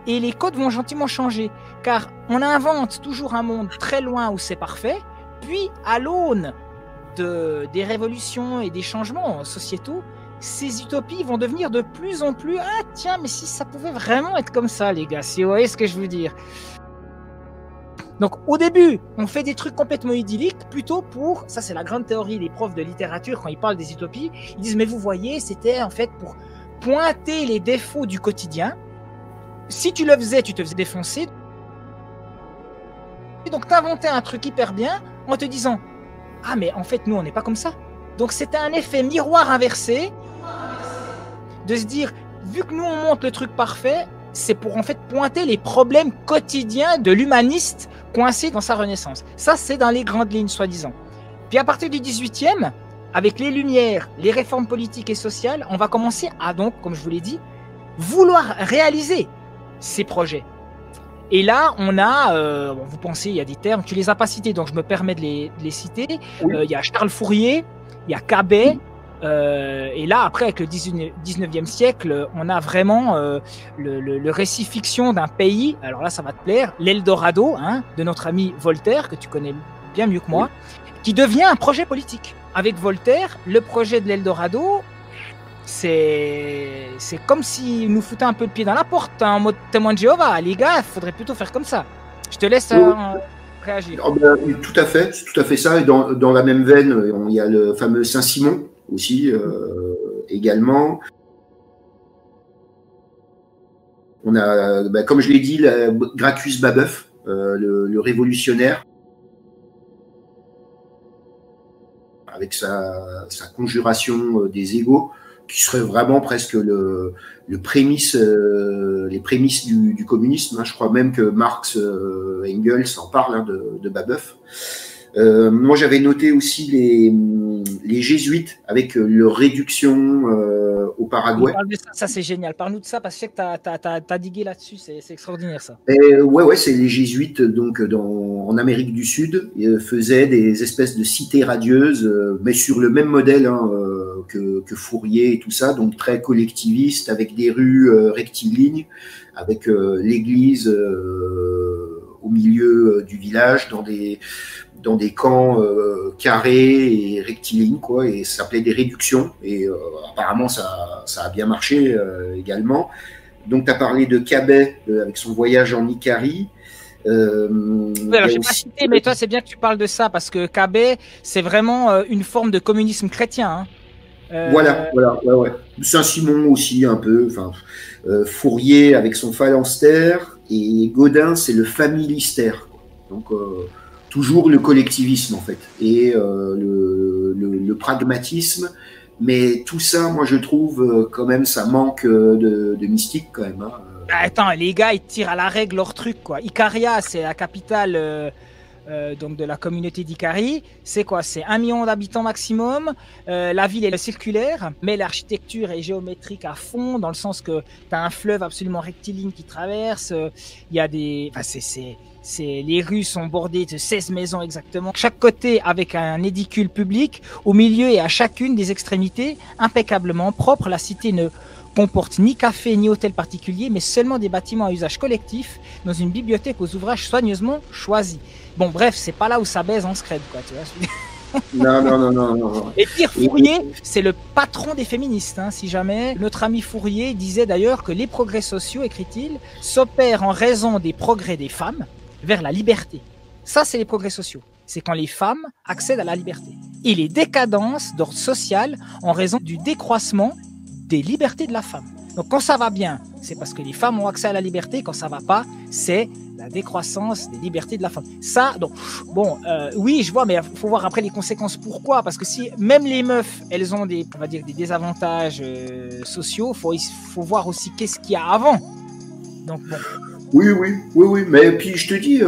S2: et les codes vont gentiment changer, car on invente toujours un monde très loin où c'est parfait, puis à l'aune des révolutions et des changements sociétaux, ces utopies vont devenir de plus en plus « Ah tiens, mais si ça pouvait vraiment être comme ça, les gars, si vous voyez ce que je veux dire ». Donc au début, on fait des trucs complètement idylliques, plutôt pour, ça c'est la grande théorie des profs de littérature quand ils parlent des utopies, ils disent « Mais vous voyez, c'était en fait pour pointer les défauts du quotidien. Si tu le faisais, tu te faisais défoncer. Donc t'inventais un truc hyper bien en te disant « Ah mais en fait, nous on n'est pas comme ça. » Donc c'était un effet miroir inversé de se dire, vu que nous on montre le truc parfait, c'est pour en fait pointer les problèmes quotidiens de l'humaniste coincé dans sa renaissance. Ça c'est dans les grandes lignes soi-disant. Puis à partir du 18e, avec les Lumières, les réformes politiques et sociales, on va commencer à donc, comme je vous l'ai dit, vouloir réaliser ces projets. Et là, on a, vous pensez, il y a des termes, tu les as pas cités, donc je me permets de les citer.
S1: Oui.
S2: Il y a Charles Fourier, il y a Cabet, et là, après, avec le 19e siècle, on a vraiment le récit fiction d'un pays, alors là, ça va te plaire, l'Eldorado, hein, de notre ami Voltaire, que tu connais bien mieux que moi, qui devient un projet politique. Avec Voltaire, le projet de l'Eldorado, c'est comme s'il nous foutait un peu le pied dans la porte, en mode témoin de Jéhovah. Les gars, il faudrait plutôt faire comme ça. Je te laisse réagir.
S1: Oh ben, tout à fait, c'est tout à fait ça. Et dans la même veine, il y a le fameux Saint-Simon aussi, également. On a, comme je l'ai dit, Gracchus Babeuf, le révolutionnaire, avec sa conjuration des égaux. qui serait vraiment presque les prémices du communisme. Hein. Je crois même que Marx, Engels en parlent, hein, de Babeuf. Moi, j'avais noté aussi les jésuites avec leur réduction au Paraguay.
S2: Parle de ça, ça c'est génial. Parle-nous de ça parce que je sais que tu as digué là-dessus, c'est extraordinaire ça.
S1: Ouais, c'est les jésuites donc en Amérique du Sud faisaient des espèces de cités radieuses, mais sur le même modèle hein, que Fourier et tout ça, donc très collectiviste avec des rues rectilignes, avec l'église au milieu du village dans des camps carrés et rectilignes, quoi, et ça s'appelait des réductions, et apparemment ça a bien marché également. Donc tu as parlé de Cabet avec son voyage en Icarie.
S2: Oui, alors je n'ai pas cité, mais toi c'est bien que tu parles de ça, parce que Cabet, c'est vraiment une forme de communisme chrétien. Hein.
S1: Voilà. Ouais. Saint-Simon aussi un peu, enfin, Fourier avec son phalanstère, et Gaudin c'est le familistère. Donc toujours le collectivisme en fait et le pragmatisme, mais tout ça, moi je trouve quand même ça manque de mystique quand même. Hein.
S2: Attends, les gars ils tirent à la règle leur truc quoi. Icaria c'est la capitale donc de la communauté d'Icarie. C'est quoi? C'est 1 million d'habitants maximum. La ville est circulaire, mais l'architecture est géométrique à fond, dans le sens que tu as un fleuve absolument rectiligne qui traverse. Il y a des... Enfin, les rues sont bordées de 16 maisons exactement. Chaque côté avec un édicule public. Au milieu et à chacune des extrémités, impeccablement propre. La cité ne comporte ni café ni hôtel particulier, mais seulement des bâtiments à usage collectif dans une bibliothèque aux ouvrages soigneusement choisis. Bon, bref, c'est pas là où ça baise en scred, quoi, tu vois.
S1: Non.
S2: Et Pierre Fourier, c'est le patron des féministes, hein, si jamais. Notre ami Fourier disait d'ailleurs que les progrès sociaux, écrit-il, s'opèrent en raison des progrès des femmes vers la liberté. Ça, c'est les progrès sociaux. C'est quand les femmes accèdent à la liberté. Et les décadences d'ordre social en raison du décroissement des libertés de la femme. Donc quand ça va bien, c'est parce que les femmes ont accès à la liberté. Quand ça va pas, c'est la décroissance des libertés de la femme. Ça, donc, bon, oui, je vois, mais il faut voir après les conséquences. Pourquoi? Parce que si même les meufs, elles ont des, on va dire, des désavantages sociaux, faut voir aussi qu'est-ce qu'il y a avant. Donc bon.
S1: Oui, mais puis je te dis,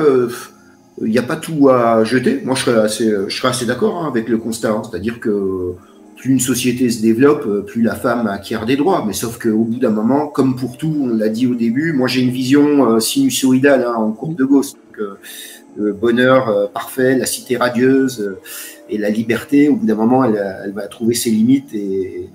S1: il n'y a pas tout à jeter. Moi, je serais assez d'accord hein, avec le constat. Hein. C'est-à-dire que plus une société se développe, plus la femme acquiert des droits. Mais sauf qu'au bout d'un moment, comme pour tout, on l'a dit au début, moi j'ai une vision sinusoïdale hein, en courbe de Gauss. Donc, le bonheur parfait, la cité radieuse et la liberté, au bout d'un moment, elle va trouver ses limites et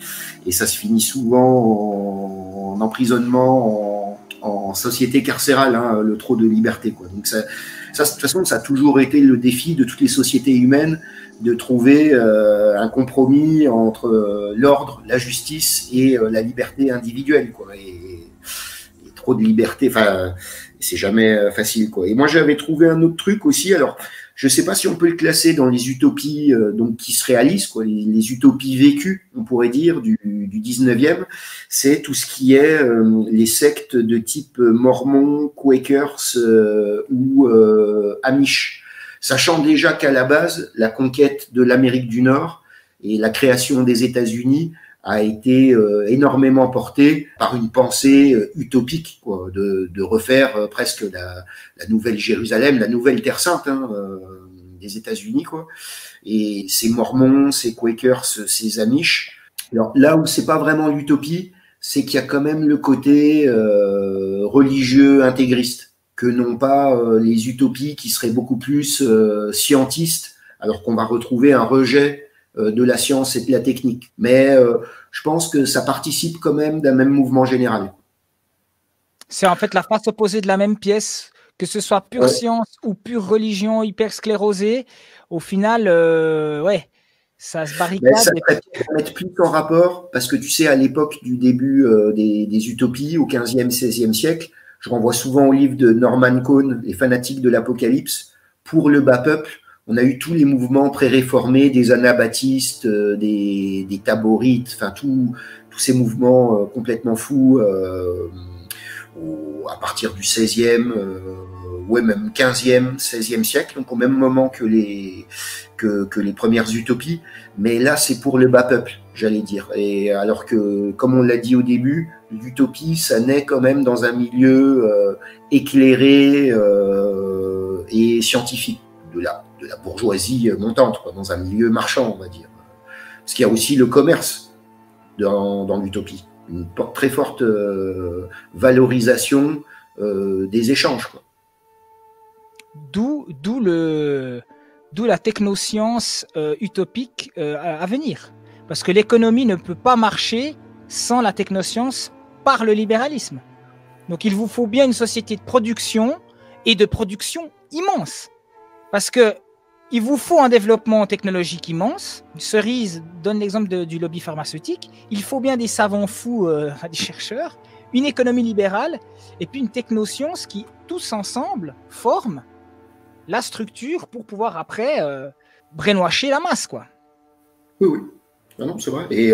S1: ça se finit souvent en emprisonnement, en société carcérale, hein, le trop de liberté. Quoi. Donc ça, de toute façon, ça a toujours été le défi de toutes les sociétés humaines de trouver un compromis entre l'ordre, la justice et la liberté individuelle. Quoi. Et trop de liberté, enfin, c'est jamais facile. Quoi. Et moi, j'avais trouvé un autre truc aussi. Alors, je ne sais pas si on peut le classer dans les utopies donc qui se réalisent, quoi, les utopies vécues, on pourrait dire, du 19e. C'est tout ce qui est les sectes de type mormon, Quakers ou Amish. Sachant déjà qu'à la base, la conquête de l'Amérique du Nord et la création des États-Unis a été énormément portée par une pensée utopique, quoi, de refaire presque la nouvelle Jérusalem, la nouvelle Terre Sainte hein, des États-Unis, quoi. Et ces Mormons, ces Quakers, ces Amish. Alors là où c'est pas vraiment l'utopie, c'est qu'il y a quand même le côté religieux intégriste que n'ont pas les utopies qui seraient beaucoup plus scientistes, alors qu'on va retrouver un rejet de la science et de la technique. Mais je pense que ça participe quand même d'un même mouvement général.
S2: C'est en fait la face opposée de la même pièce, que ce soit pure science ou pure religion hyper sclérosée. Au final, ouais, ça se barricade.
S1: Ça peut mettre plus en rapport, parce que tu sais, à l'époque du début des utopies, au 15e, 16e siècle, je renvoie souvent au livre de Norman Cohn, Les fanatiques de l'Apocalypse. Pour le bas peuple, on a eu tous les mouvements pré-réformés, des anabaptistes, des taborites, enfin tous ces mouvements complètement fous à partir du 16e ouais, même 15e, 16e siècle, donc au même moment que les premières utopies. Mais là, c'est pour le bas peuple, j'allais dire. Et alors que, comme on l'a dit au début, l'utopie, ça naît quand même dans un milieu éclairé et scientifique, de la bourgeoisie montante, quoi, dans un milieu marchand, on va dire. Parce qu'il y a aussi le commerce dans l'utopie, une très forte valorisation des échanges, quoi.
S2: D'où la technoscience utopique à venir. Parce que l'économie ne peut pas marcher sans la technoscience par le libéralisme. Donc il vous faut bien une société de production et de production immense. Parce que il vous faut un développement technologique immense. Cerise donne l'exemple du lobby pharmaceutique. Il faut bien des savants fous, des chercheurs, une économie libérale et puis une technoscience qui, tous ensemble, forment la structure pour pouvoir après brainwasher la masse, quoi.
S1: Oui, oui. Ah non, c'est vrai. Et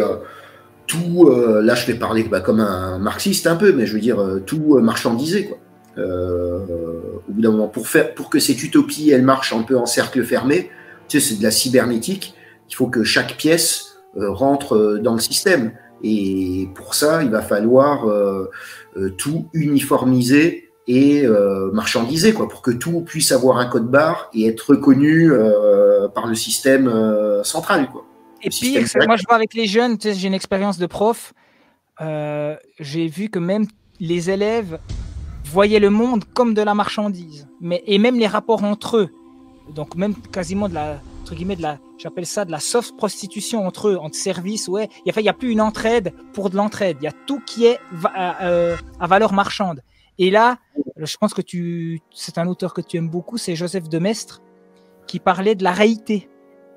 S1: tout, là je vais parler comme un marxiste un peu, mais je veux dire tout marchandisé, quoi. Au bout d'un moment, pour que cette utopie elle marche un peu en cercle fermé, tu sais, c'est de la cybernétique. Il faut que chaque pièce rentre dans le système, et pour ça il va falloir tout uniformiser et marchandiser, quoi, pour que tout puisse avoir un code barre et être reconnu par le système central, quoi.
S2: Et pire, moi je vois avec les jeunes, tu sais, j'ai une expérience de prof, j'ai vu que même les élèves voyaient le monde comme de la marchandise, et même les rapports entre eux, donc même quasiment entre guillemets j'appelle ça de la soft prostitution entre eux, entre services, ouais. Il n'y a plus une entraide pour de l'entraide, il y a tout qui est à valeur marchande. Et là, je pense que c'est un auteur que tu aimes beaucoup, c'est Joseph de Maistre, qui parlait de la réalité.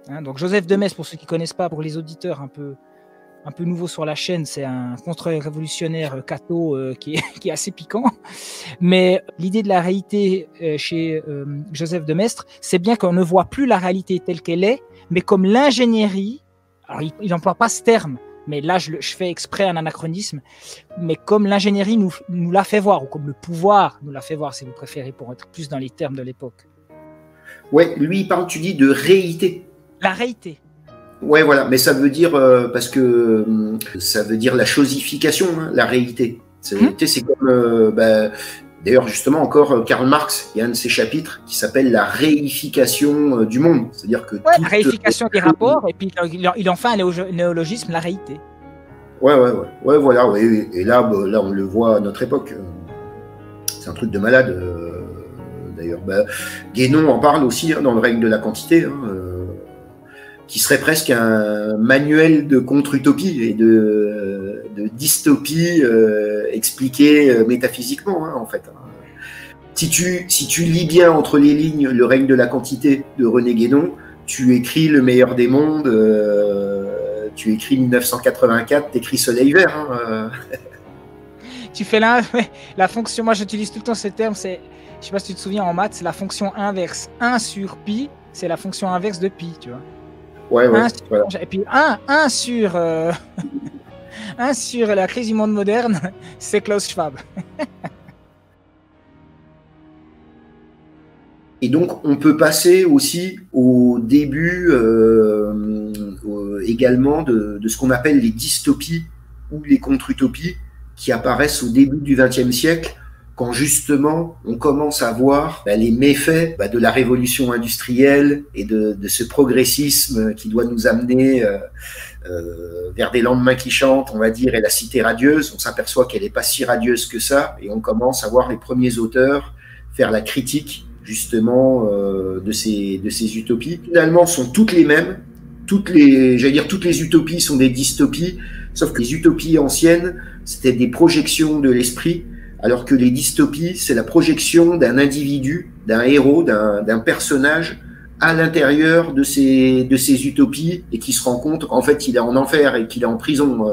S2: Hein, donc Joseph de Maistre, pour ceux qui ne connaissent pas, pour les auditeurs un peu nouveaux sur la chaîne, c'est un contre-révolutionnaire catho qui est assez piquant. Mais l'idée de la réalité chez Joseph de Maistre, c'est bien qu'on ne voit plus la réalité telle qu'elle est, mais comme l'ingénierie, alors il n'emploie pas ce terme, mais là je fais exprès un anachronisme, mais comme l'ingénierie nous l'a fait voir, ou comme le pouvoir nous l'a fait voir, si vous préférez, pour être plus dans les termes de l'époque.
S1: Ouais, lui il parle, tu dis, de réalité.
S2: La réalité.
S1: Ouais, voilà, mais ça veut dire, parce que ça veut dire la chosification, hein, la réalité. C'est comme, d'ailleurs, justement, encore, Karl Marx, il y a un de ses chapitres qui s'appelle la réification du monde. C'est-à-dire que
S2: la réification des rapports, et puis il en fait un néologisme, la réalité.
S1: Ouais, voilà, ouais. Et là, là, on le voit à notre époque. C'est un truc de malade, d'ailleurs. Guénon en parle aussi, hein, dans le règne de la quantité, hein, qui serait presque un manuel de contre-utopie et de dystopie expliqué métaphysiquement, hein, en fait. Si tu lis bien entre les lignes le règne de la quantité de René Guénon, tu écris Le meilleur des mondes, tu écris 1984, t'écris Soleil vert. Hein,
S2: Tu fais la fonction, moi j'utilise tout le temps ce terme, je sais pas si tu te souviens en maths, c'est la fonction inverse. 1 sur pi, c'est la fonction inverse de pi, tu vois.
S1: Ouais, voilà.
S2: Et puis 1 sur 1 sur la crise du monde moderne, c'est Klaus Schwab.
S1: Et donc, on peut passer aussi au début également de ce qu'on appelle les dystopies ou les contre-utopies qui apparaissent au début du XXe siècle, quand justement on commence à voir les méfaits de la révolution industrielle et de ce progressisme qui doit nous amener vers des lendemains qui chantent, on va dire, et la cité radieuse. On s'aperçoit qu'elle n'est pas si radieuse que ça, et on commence à voir les premiers auteurs faire la critique justement de ces utopies. Finalement, sont toutes les mêmes. Toutes les utopies sont des dystopies, sauf que les utopies anciennes, c'était des projections de l'esprit, alors que les dystopies, c'est la projection d'un individu, d'un héros, d'un personnage à l'intérieur de ces utopies, et qui se rend compte qu'en fait il est en enfer et qu'il est en prison,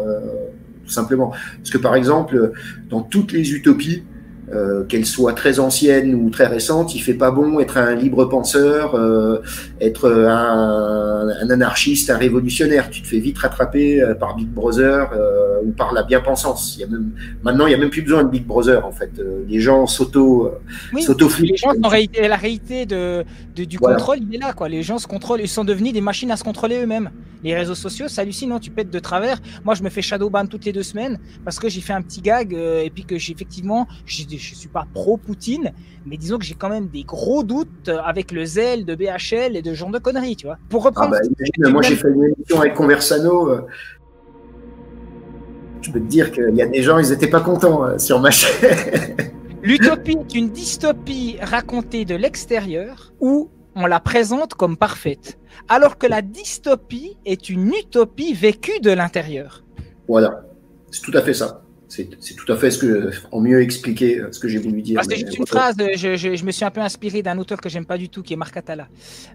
S1: tout simplement. Parce que par exemple, dans toutes les utopies, qu'elles soient très anciennes ou très récentes, il fait pas bon être un libre penseur, être un anarchiste, un révolutionnaire. Tu te fais vite rattraper par Big Brother ou par la bien-pensance. Maintenant, il n'y a même plus besoin de Big Brother, en fait. Les gens s'auto-flippent.
S2: Les gens, la réalité du contrôle, il est là, quoi. Les gens se contrôlent, ils sont devenus des machines à se contrôler eux-mêmes. Les réseaux sociaux, c'est hallucinant, tu pètes de travers. Moi, je me fais shadowban toutes les 2 semaines parce que j'ai fait un petit gag et puis que effectivement, je suis pas pro-Poutine, mais disons que j'ai quand même des gros doutes avec le zèle de BHL et de ce genre de conneries, tu vois. Pour reprendre.
S1: Moi, j'ai fait une émission avec Conversano. Je peux te dire qu'il y a des gens, ils n'étaient pas contents sur ma chaîne.
S2: L'utopie est une dystopie racontée de l'extérieur où on la présente comme parfaite, alors que la dystopie est une utopie vécue de l'intérieur.
S1: Voilà, c'est tout à fait ça. C'est tout à fait en mieux expliquer ce que j'ai voulu dire.
S2: C'est juste une phrase, je me suis un peu inspiré d'un auteur que j'aime pas du tout, qui est Marc Atala,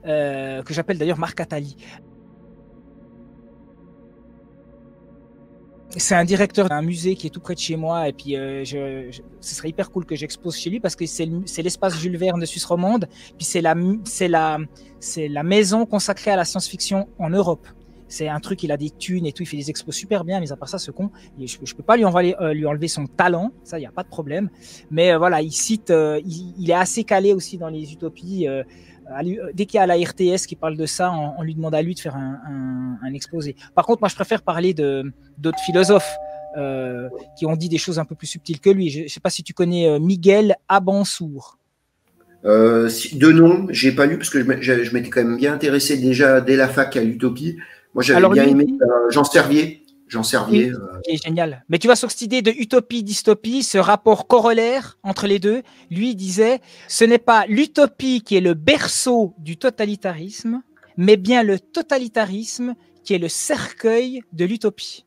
S2: que j'appelle d'ailleurs Marc Attali. C'est un directeur d'un musée qui est tout près de chez moi et puis ce serait hyper cool que j'expose chez lui parce que c'est l'espace Jules Verne de Suisse romande, puis c'est la maison consacrée à la science-fiction en Europe. C'est un truc, il a des thunes et tout, il fait des expos super bien, mais à part ça, ce con, je peux pas lui enlever son talent, ça, il n'y a pas de problème. Mais voilà, il cite, il est assez calé aussi dans les utopies. Dès qu'il y a la RTS qui parle de ça, on lui demande à lui de faire un exposé. Par contre, moi, je préfère parler d'autres philosophes qui ont dit des choses un peu plus subtiles que lui. Je ne sais pas si tu connais Miguel Abansour.
S1: De nom, j'ai pas lu parce que je m'étais quand même bien intéressé déjà dès la fac à l'utopie. Moi, j'avais bien aimé Jean Servier.
S2: Qui est génial. Mais tu vois, sur cette idée de utopie, dystopie, ce rapport corollaire entre les deux, lui il disait, ce n'est pas l'utopie qui est le berceau du totalitarisme, mais bien le totalitarisme qui est le cercueil de l'utopie.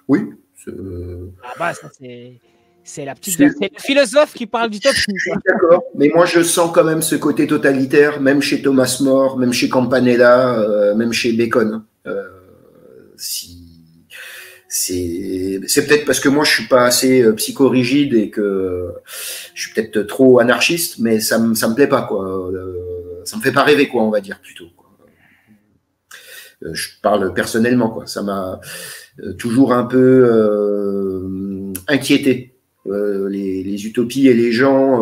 S1: Oui.
S2: Ah bah, ça c'est la petite. C'est le philosophe qui parle d'utopie.
S1: D'accord, mais moi je sens quand même ce côté totalitaire, même chez Thomas More, même chez Campanella, même chez Bacon. C'est peut-être parce que moi je suis pas assez psychorigide et que je suis peut-être trop anarchiste, mais ça me plaît pas, quoi. Ça me fait pas rêver, quoi, on va dire plutôt, quoi. Je parle personnellement, quoi. Ça m'a toujours un peu inquiété. Les utopies et les gens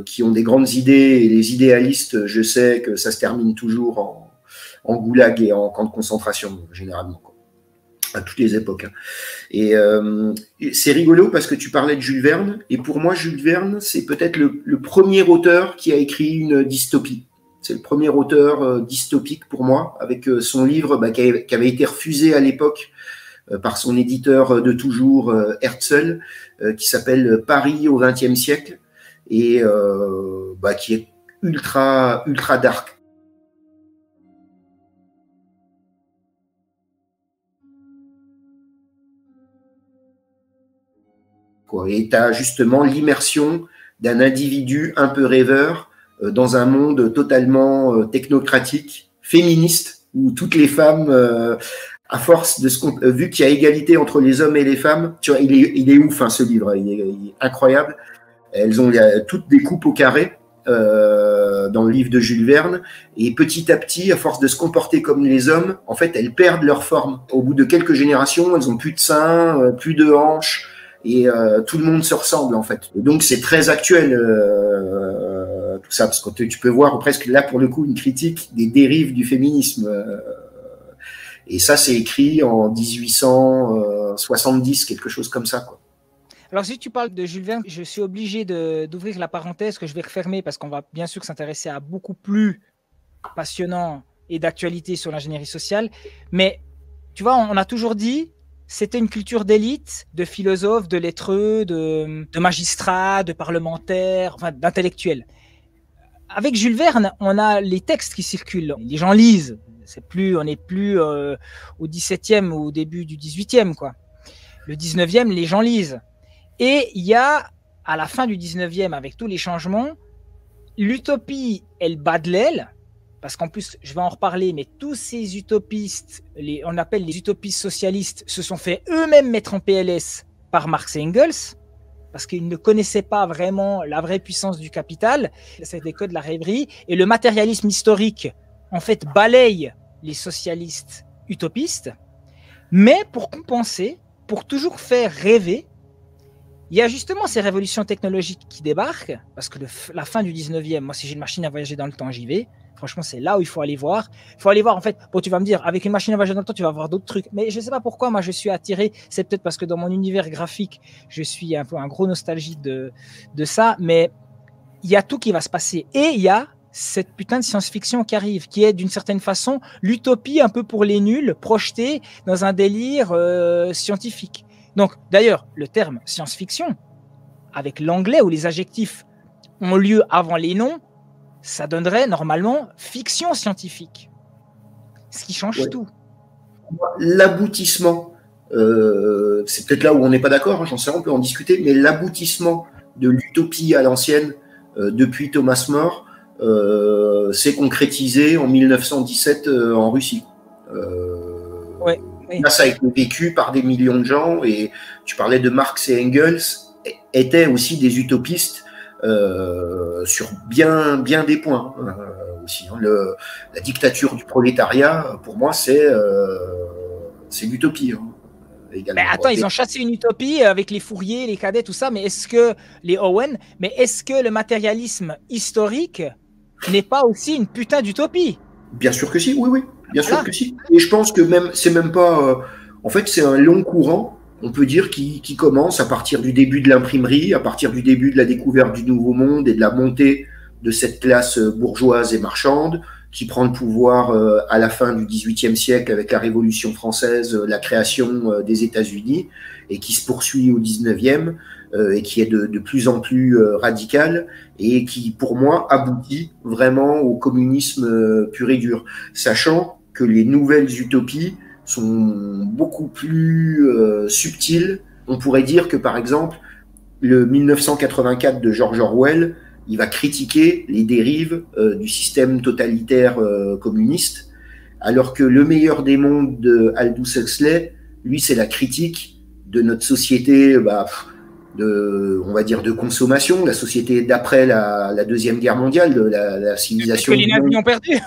S1: qui ont des grandes idées et les idéalistes, je sais que ça se termine toujours en goulag et en camp de concentration, généralement, quoi, à toutes les époques. Et c'est rigolo parce que tu parlais de Jules Verne, et pour moi, Jules Verne, c'est peut-être le premier auteur qui a écrit une dystopie. C'est le premier auteur dystopique pour moi, avec son livre qui avait été refusé à l'époque par son éditeur de toujours, Herzl, qui s'appelle Paris au XXe siècle, et qui est ultra dark. Et tu as justement l'immersion d'un individu un peu rêveur dans un monde totalement technocratique, féministe, où toutes les femmes, à force de vu qu'il y a égalité entre les hommes et les femmes, tu vois, il est ouf, hein, ce livre, il est incroyable. Elles ont toutes des coupes au carré dans le livre de Jules Verne, et petit à petit, à force de se comporter comme les hommes, en fait, elles perdent leur forme. Au bout de quelques générations, elles ont plus de seins, plus de hanches, et tout le monde se ressemble, en fait. Et donc c'est très actuel tout ça, parce que tu peux voir presque là pour le coup une critique des dérives du féminisme. Et ça, c'est écrit en 1870, quelque chose comme ça, quoi.
S2: Alors, si tu parles de Jules Verne, je suis obligé d'ouvrir la parenthèse que je vais refermer parce qu'on va bien sûr s'intéresser à beaucoup plus passionnant et d'actualité sur l'ingénierie sociale. Mais tu vois, on a toujours dit c'était une culture d'élite, de philosophes, de lettreux, de magistrats, de parlementaires, enfin d'intellectuels. Avec Jules Verne, on a les textes qui circulent, les gens lisent. On n'est plus au 17e ou au début du 18e, quoi. Le 19e, les gens lisent. Et il y a, à la fin du 19e, avec tous les changements, l'utopie, elle bat de l'aile, parce qu'en plus, je vais en reparler, mais tous ces utopistes, on appelle les utopistes socialistes, se sont fait eux-mêmes mettre en PLS par Marx et Engels, parce qu'ils ne connaissaient pas vraiment la vraie puissance du capital. C'était que de la rêverie. Et le matérialisme historique, en fait, balaye les socialistes utopistes. Mais pour compenser, pour toujours faire rêver, il y a justement ces révolutions technologiques qui débarquent, parce que la fin du 19e, moi si j'ai une machine à voyager dans le temps, j'y vais. Franchement, c'est là où il faut aller voir. Il faut aller voir, en fait, bon, tu vas me dire, avec une machine à voyager dans le temps, tu vas voir d'autres trucs. Mais je ne sais pas pourquoi, moi, je suis attiré. C'est peut-être parce que dans mon univers graphique, je suis un peu un gros nostalgique de ça. Mais il y a tout qui va se passer. Et il y a cette putain de science-fiction qui arrive, qui est d'une certaine façon l'utopie un peu pour les nuls, projetée dans un délire scientifique. Donc, d'ailleurs, le terme science-fiction, avec l'anglais où les adjectifs ont lieu avant les noms, ça donnerait normalement fiction scientifique. Ce qui change tout.
S1: L'aboutissement, c'est peut-être là où on n'est pas d'accord, j'en sais rien, on peut en discuter, mais l'aboutissement de l'utopie à l'ancienne, depuis Thomas More, s'est concrétisé en 1917 en Russie.
S2: Oui.
S1: Là, ça a été vécu par des millions de gens, et tu parlais de Marx et Engels, étaient aussi des utopistes sur bien des points aussi. Hein. La dictature du prolétariat, pour moi, c'est l'utopie. Hein,
S2: mais attends, ils ont chassé une utopie avec les Fourier, les Cadets, tout ça, mais est-ce que les Owen, mais est-ce que le matérialisme historique n'est pas aussi une putain d'utopie?
S1: Bien sûr que si, oui, bien sûr que si. Et je pense que même, c'est même pas. En fait, c'est un long courant, on peut dire, qui commence à partir du début de l'imprimerie, à partir du début de la découverte du Nouveau Monde et de la montée de cette classe bourgeoise et marchande, qui prend le pouvoir à la fin du XVIIIe siècle avec la Révolution française, la création des États-Unis, et qui se poursuit au XIXe, et qui est de plus en plus radicale, et qui, pour moi, aboutit vraiment au communisme pur et dur, sachant que les nouvelles utopies sont beaucoup plus subtiles. On pourrait dire que, par exemple, le 1984 de George Orwell, il va critiquer les dérives du système totalitaire communiste, alors que Le meilleur des mondes de Aldous Huxley, lui, c'est la critique de notre société, on va dire de consommation, la société d'après la Deuxième Guerre mondiale, de la civilisation.
S2: Que les nazis ont perdu.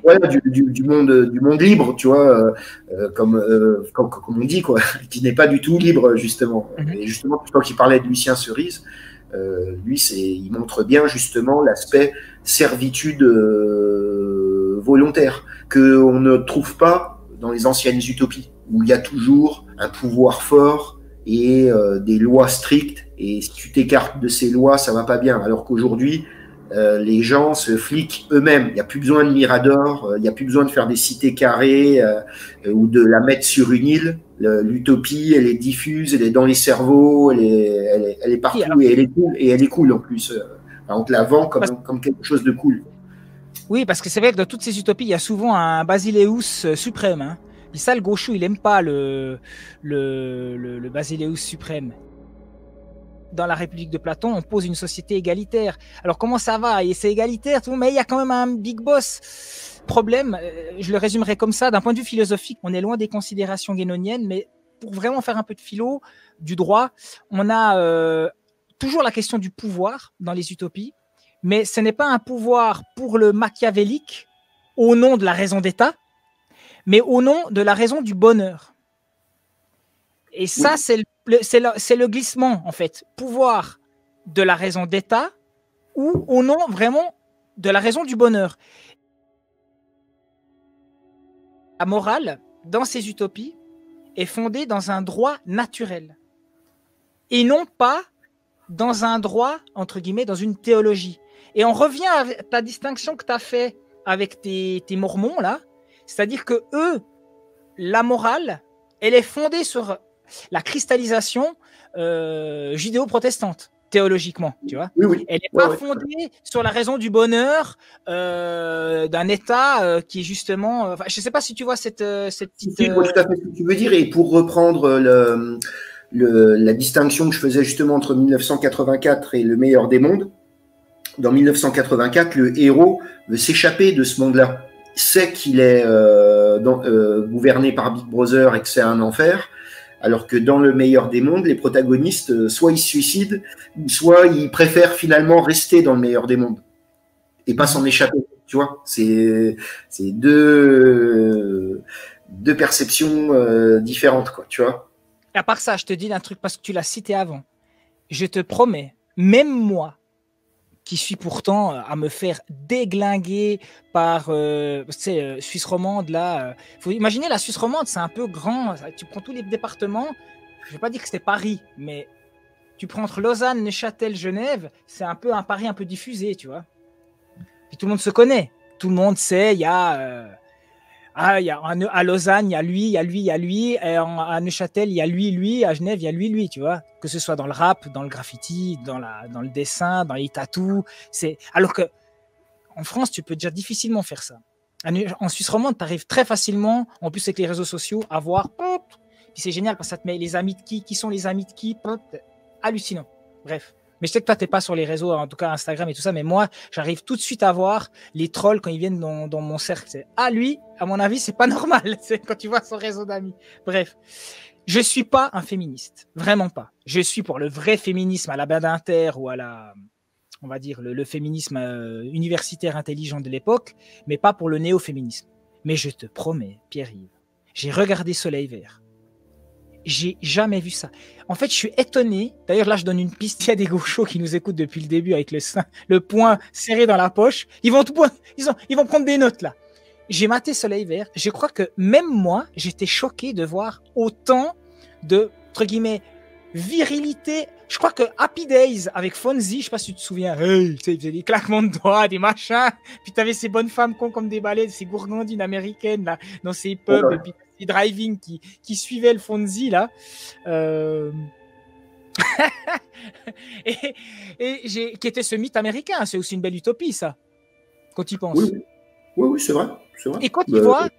S1: Voilà, du monde libre, tu vois, comme on dit, quoi, qui n'est pas du tout libre, justement. Et justement, quand il parlait de Lucien Cerise, lui, il montre bien justement l'aspect servitude volontaire qu'on ne trouve pas dans les anciennes utopies, où il y a toujours un pouvoir fort et des lois strictes, et si tu t'écartes de ces lois, ça va pas bien. Alors qu'aujourd'hui, les gens se fliquent eux-mêmes. Il n'y a plus besoin de Mirador, il n'y a plus besoin de faire des cités carrées ou de la mettre sur une île. L'utopie, elle est diffuse, elle est dans les cerveaux, elle est partout, et elle est cool en plus. On te la vend comme quelque chose de cool.
S2: Oui, parce que c'est vrai que dans toutes ces utopies, il y a souvent un Basileus suprême. Hein. Et ça, le gauchou, il n'aime pas le Basileus suprême. Dans la République de Platon, on pose une société égalitaire. Alors comment ça va? Et c'est égalitaire, tout, mais il y a quand même un big boss. Problème, je le résumerai comme ça, d'un point de vue philosophique, on est loin des considérations guénoniennes, mais pour vraiment faire un peu de philo, du droit, on a toujours la question du pouvoir dans les utopies, mais ce n'est pas un pouvoir pour le machiavélique au nom de la raison d'État, mais au nom de la raison du bonheur. Et ça, oui. c'est le glissement, en fait. Pouvoir de la raison d'État ou au nom vraiment de la raison du bonheur. La morale, dans ces utopies, est fondée dans un droit naturel. Et non pas dans un droit, entre guillemets, dans une théologie. Et on revient à ta distinction que tu as fait avec tes mormons, là. C'est-à-dire que eux, la morale, elle est fondée sur la cristallisation judéo-protestante, théologiquement, tu vois.
S1: Oui.
S2: Elle n'est pas fondée sur la raison du bonheur d'un État qui est justement... je ne sais pas si tu vois cette petite...
S1: Je vois tout à fait ce que tu veux dire. Et pour reprendre la distinction que je faisais justement entre 1984 et Le meilleur des mondes, dans 1984, le héros veut s'échapper de ce monde-là. Il sait qu'il est gouverné par Big Brother et que c'est un enfer, alors que dans Le meilleur des mondes, les protagonistes, soit ils se suicident, soit ils préfèrent finalement rester dans Le meilleur des mondes et pas s'en échapper. Tu vois, c'est deux deux perceptions différentes, quoi, tu vois.
S2: À part ça, je te dis un truc parce que tu l'as cité avant. Je te promets, même moi, qui suis pourtant à me faire déglinguer par Suisse romande là. Faut imaginer la Suisse romande, c'est un peu grand. Tu prends tous les départements. Je vais pas dire que c'était Paris, mais tu prends entre Lausanne, Neuchâtel, Genève, c'est un peu un Paris un peu diffusé, tu vois. Puis tout le monde se connaît. Tout le monde sait, il y a à Lausanne, il y a lui, il y a lui, il y a lui. Et à Neuchâtel, il y a lui. À Genève, il y a lui, tu vois. Que ce soit dans le rap, dans le graffiti, dans le dessin, dans les tatous. Alors que en France, tu peux déjà difficilement faire ça. En Suisse romande, tu arrives très facilement, en plus avec les réseaux sociaux, à voir. Puis c'est génial parce que ça te met les amis de qui sont les amis de qui. Hallucinant. Bref. Mais je sais que toi, tu n'es pas sur les réseaux, en tout cas Instagram et tout ça, mais moi, j'arrive tout de suite à voir les trolls quand ils viennent dans mon cercle. C'est, lui, à mon avis, c'est pas normal. C'est quand tu vois son réseau d'amis. Bref, je suis pas un féministe. Vraiment pas. Je suis pour le vrai féminisme à la Badinter ou à la, on va dire, le féminisme universitaire intelligent de l'époque, mais pas pour le néo-féminisme. Mais je te promets, Pierre-Yves, j'ai regardé Soleil Vert. J'ai jamais vu ça. En fait, je suis étonné. D'ailleurs, là, je donne une piste. Il y a des gauchos qui nous écoutent depuis le début avec le poing serré dans la poche. Ils vont prendre des notes, là. J'ai maté Soleil Vert. Je crois que même moi, j'étais choqué de voir autant de, entre guillemets, virilité. Je crois que Happy Days avec Fonzie, je sais pas si tu te souviens, hey, tu sais, il faisait des claquements de doigts, des machins. Puis t'avais ces bonnes femmes cons comme des balais, ces gourgandines américaines, là, dans ces pubs. Ouais. Et puis driving qui suivait le Fonzie là qui était ce mythe américain. C'est aussi une belle utopie ça quand tu y penses.
S1: Oui, c'est vrai, et
S2: quand tu vois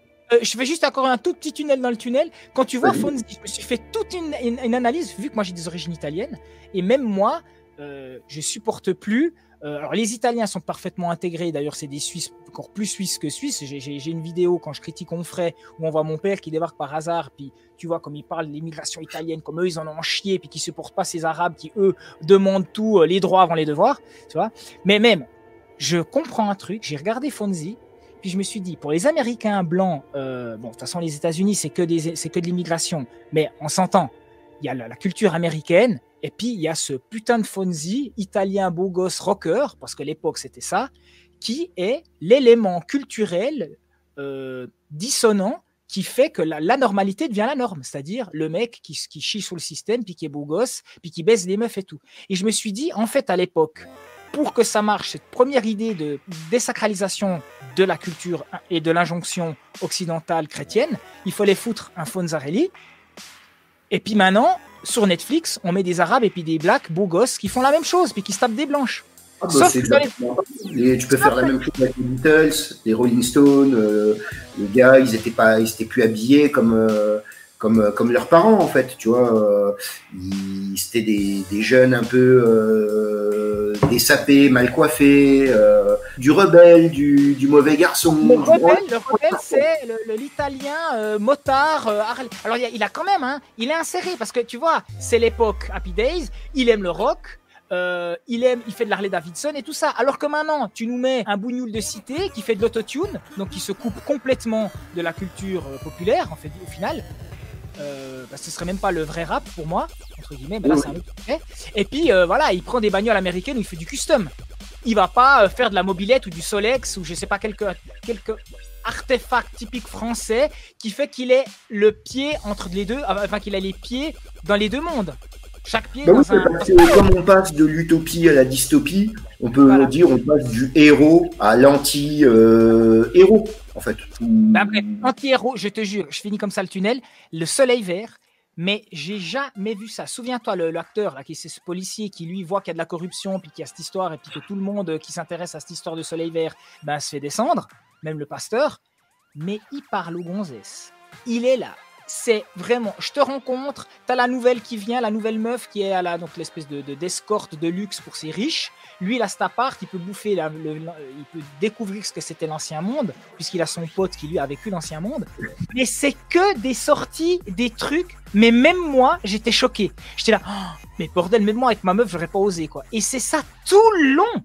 S2: je fais juste encore un tout petit tunnel dans le tunnel. Quand tu vois Fonzie, je me suis fait toute une analyse vu que moi j'ai des origines italiennes et même moi je supporte plus. Alors les Italiens sont parfaitement intégrés, d'ailleurs c'est des Suisses encore plus Suisses que Suisses. J'ai une vidéo quand je critique Onfray où on voit mon père qui débarque par hasard, puis tu vois comme il parle de l'immigration italienne, comme eux ils en ont chié, puis qui supportent pas ces Arabes qui eux demandent tout, les droits avant les devoirs, tu vois. Mais même, je comprends un truc, j'ai regardé Fonzie, puis je me suis dit, pour les Américains blancs, bon de toute façon les États-Unis c'est que de l'immigration, mais on s'entend, il y a la culture américaine. Et puis, il y a ce putain de Fonzie, italien beau gosse rocker, parce que l'époque, c'était ça, qui est l'élément culturel dissonant qui fait que la normalité devient la norme. C'est-à-dire le mec qui chie sur le système, puis qui est beau gosse, puis qui baise les meufs et tout. Et je me suis dit, en fait, à l'époque, pour que ça marche, cette première idée de désacralisation de la culture et de l'injonction occidentale chrétienne, il fallait foutre un Fonzarelli. Et puis maintenant, sur Netflix, on met des Arabes et puis des Blacks beaux gosses qui font la même chose, puis qui se tapent des blanches.
S1: Sauf que tu peux faire la même chose avec les Beatles, les Rolling Stones, les gars, ils étaient plus habillés comme leurs parents en fait, tu vois. C'était des jeunes un peu désapés, mal coiffés, du rebelle, du mauvais garçon.
S2: Le rebelle, c'est l'italien motard. Alors il a quand même, hein, il est inséré parce que tu vois, c'est l'époque Happy Days. Il aime le rock. Il fait de l'Harley Davidson et tout ça. Alors que maintenant, tu nous mets un bougnoul de cité qui fait de l'autotune, donc qui se coupe complètement de la culture populaire, en fait, au final. Ce serait même pas le vrai rap pour moi, entre guillemets, mais là c'est un autre sujet. Et puis voilà, il prend des bagnoles américaines où il fait du custom. Il va pas faire de la mobilette ou du Solex ou je sais pas quelques artefacts typiques français qui fait qu'il ait le pied entre les deux, enfin qu'il a les pieds dans les deux mondes. Chaque pied
S1: comme on passe de l'utopie à la dystopie, on peut dire on passe du héros à l'anti-héros, en fait.
S2: Après, anti-héros, je te jure, je finis comme ça le tunnel, le Soleil Vert, mais j'ai jamais vu ça. Souviens-toi, l'acteur, là, c'est ce policier qui, lui, voit qu'il y a de la corruption, puis qu'il y a cette histoire, et puis que tout le monde qui s'intéresse à cette histoire de Soleil Vert, se fait descendre, même le pasteur, mais il parle aux gonzesses. Il est là. C'est vraiment, je te rencontre, t'as la nouvelle qui vient, la nouvelle meuf qui est à donc l'espèce d'escorte de luxe pour ses riches. Lui, il a cet appart, il peut bouffer, il peut découvrir ce que c'était l'ancien monde, puisqu'il a son pote qui lui a vécu l'ancien monde. Mais c'est que des sorties, des trucs. Mais même moi, j'étais choqué. J'étais là, oh, mais bordel, même moi avec ma meuf, j'aurais pas osé quoi. Et c'est ça tout le long.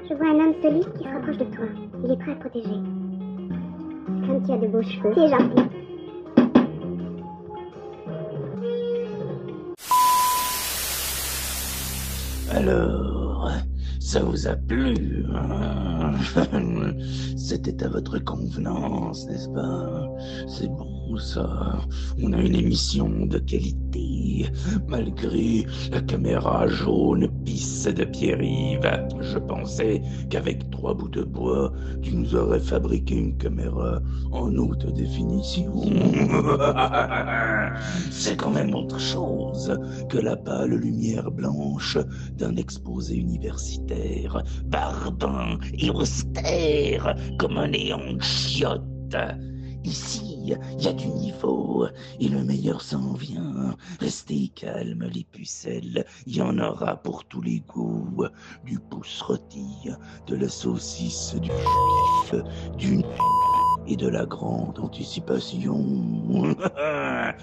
S3: Je vois un homme solide qui se rapproche de toi. Il est prêt à te protéger. Comme tu as de beaux cheveux. C'est gentil.
S4: Alors, ça vous a plu, hein? C'était à votre convenance, n'est-ce pas? C'est bon, ça. On a une émission de qualité, malgré la caméra jaune pisse de Pierre-Yves. Je pensais qu'avec 3 bouts de bois, tu nous aurais fabriqué une caméra en haute définition. C'est quand même autre chose que la pâle lumière blanche d'un exposé universitaire, barbant et austère comme un néon de chiotte. Ici, il y a du niveau, et le meilleur s'en vient. Restez calmes, les pucelles, il y en aura pour tous les goûts. Du pouce rôti, de la saucisse, du juif, du et de la grande anticipation.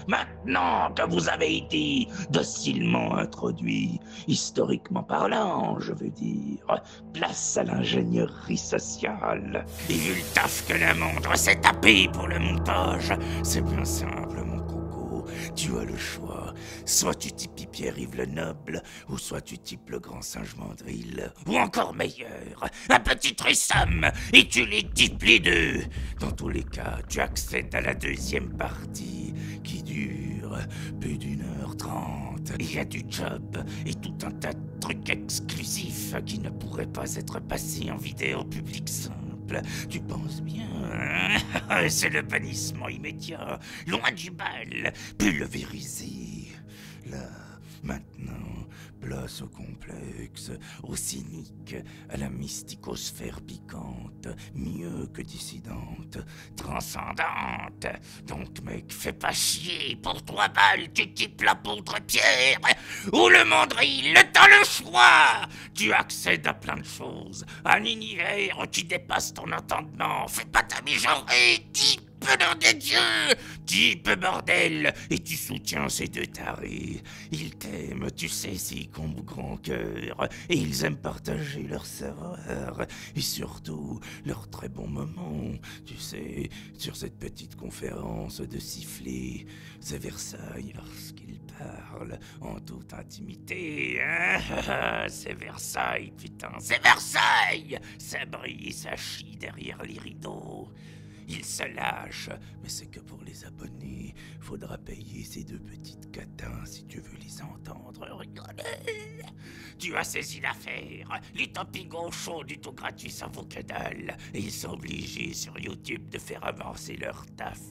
S4: Maintenant que vous avez été docilement introduit, historiquement parlant, je veux dire, place à l'ingénierie sociale. Et vu le taf que la montre s'est tapé pour le montage, c'est bien simple, mon coco. Tu as le choix. Soit tu types Pierre-Yves le Noble, ou soit tu types le grand singe Mandril, ou encore meilleur, un petit threesome, et tu les types les deux. Dans tous les cas, tu accèdes à la deuxième partie, qui dure plus d'1h30. Il y a du job, et tout un tas de trucs exclusifs qui ne pourraient pas être passés en vidéo public simple. Tu penses bien, hein? C'est le bannissement immédiat, loin du bal, pulvérisé. Là, maintenant, place au complexe, au cynique, à la mysticosphère piquante, mieux que dissidente, transcendante. Donc mec, fais pas chier, pour 3 balles, tu types l'apôtre Pierre, ou le Mandril, t'as le choix. Tu accèdes à plein de choses, à un univers qui dépasse ton entendement. Fais pas ta mijaurée, type nom de Dieu, type bordel, et tu soutiens ces 2 tarés. Ils t'aiment, tu sais, ces cons grand cœur, et ils aiment partager leur savoir, et surtout leurs très bons moments. Tu sais, sur cette petite conférence de sifflet, c'est Versailles lorsqu'ils parlent en toute intimité. Hein? C'est Versailles, putain, c'est Versailles. Ça brille, ça chie derrière les rideaux. Ils se lâchent, mais c'est que pour les abonnés. Faudra payer ces 2 petites catins si tu veux les entendre rigoler. Tu as saisi l'affaire. Les toppings chauds du tout gratuit, ça vaut que dalle. Et ils sont obligés sur YouTube de faire avancer leur taf.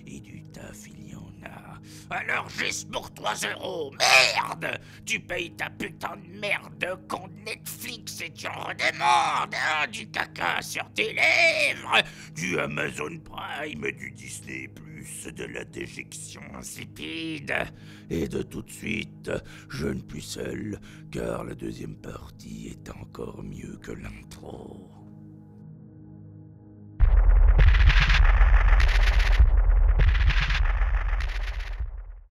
S4: Et du taf, il y en a. Alors juste pour 3 €, merde! Tu payes ta putain de merde compte Netflix et tu en redemandes, hein, du caca sur tes lèvres, du Amazon Prime, du Disney+, de la déjection insipide. Et de tout de suite, jeune pucelle, car la deuxième partie est encore mieux que l'intro.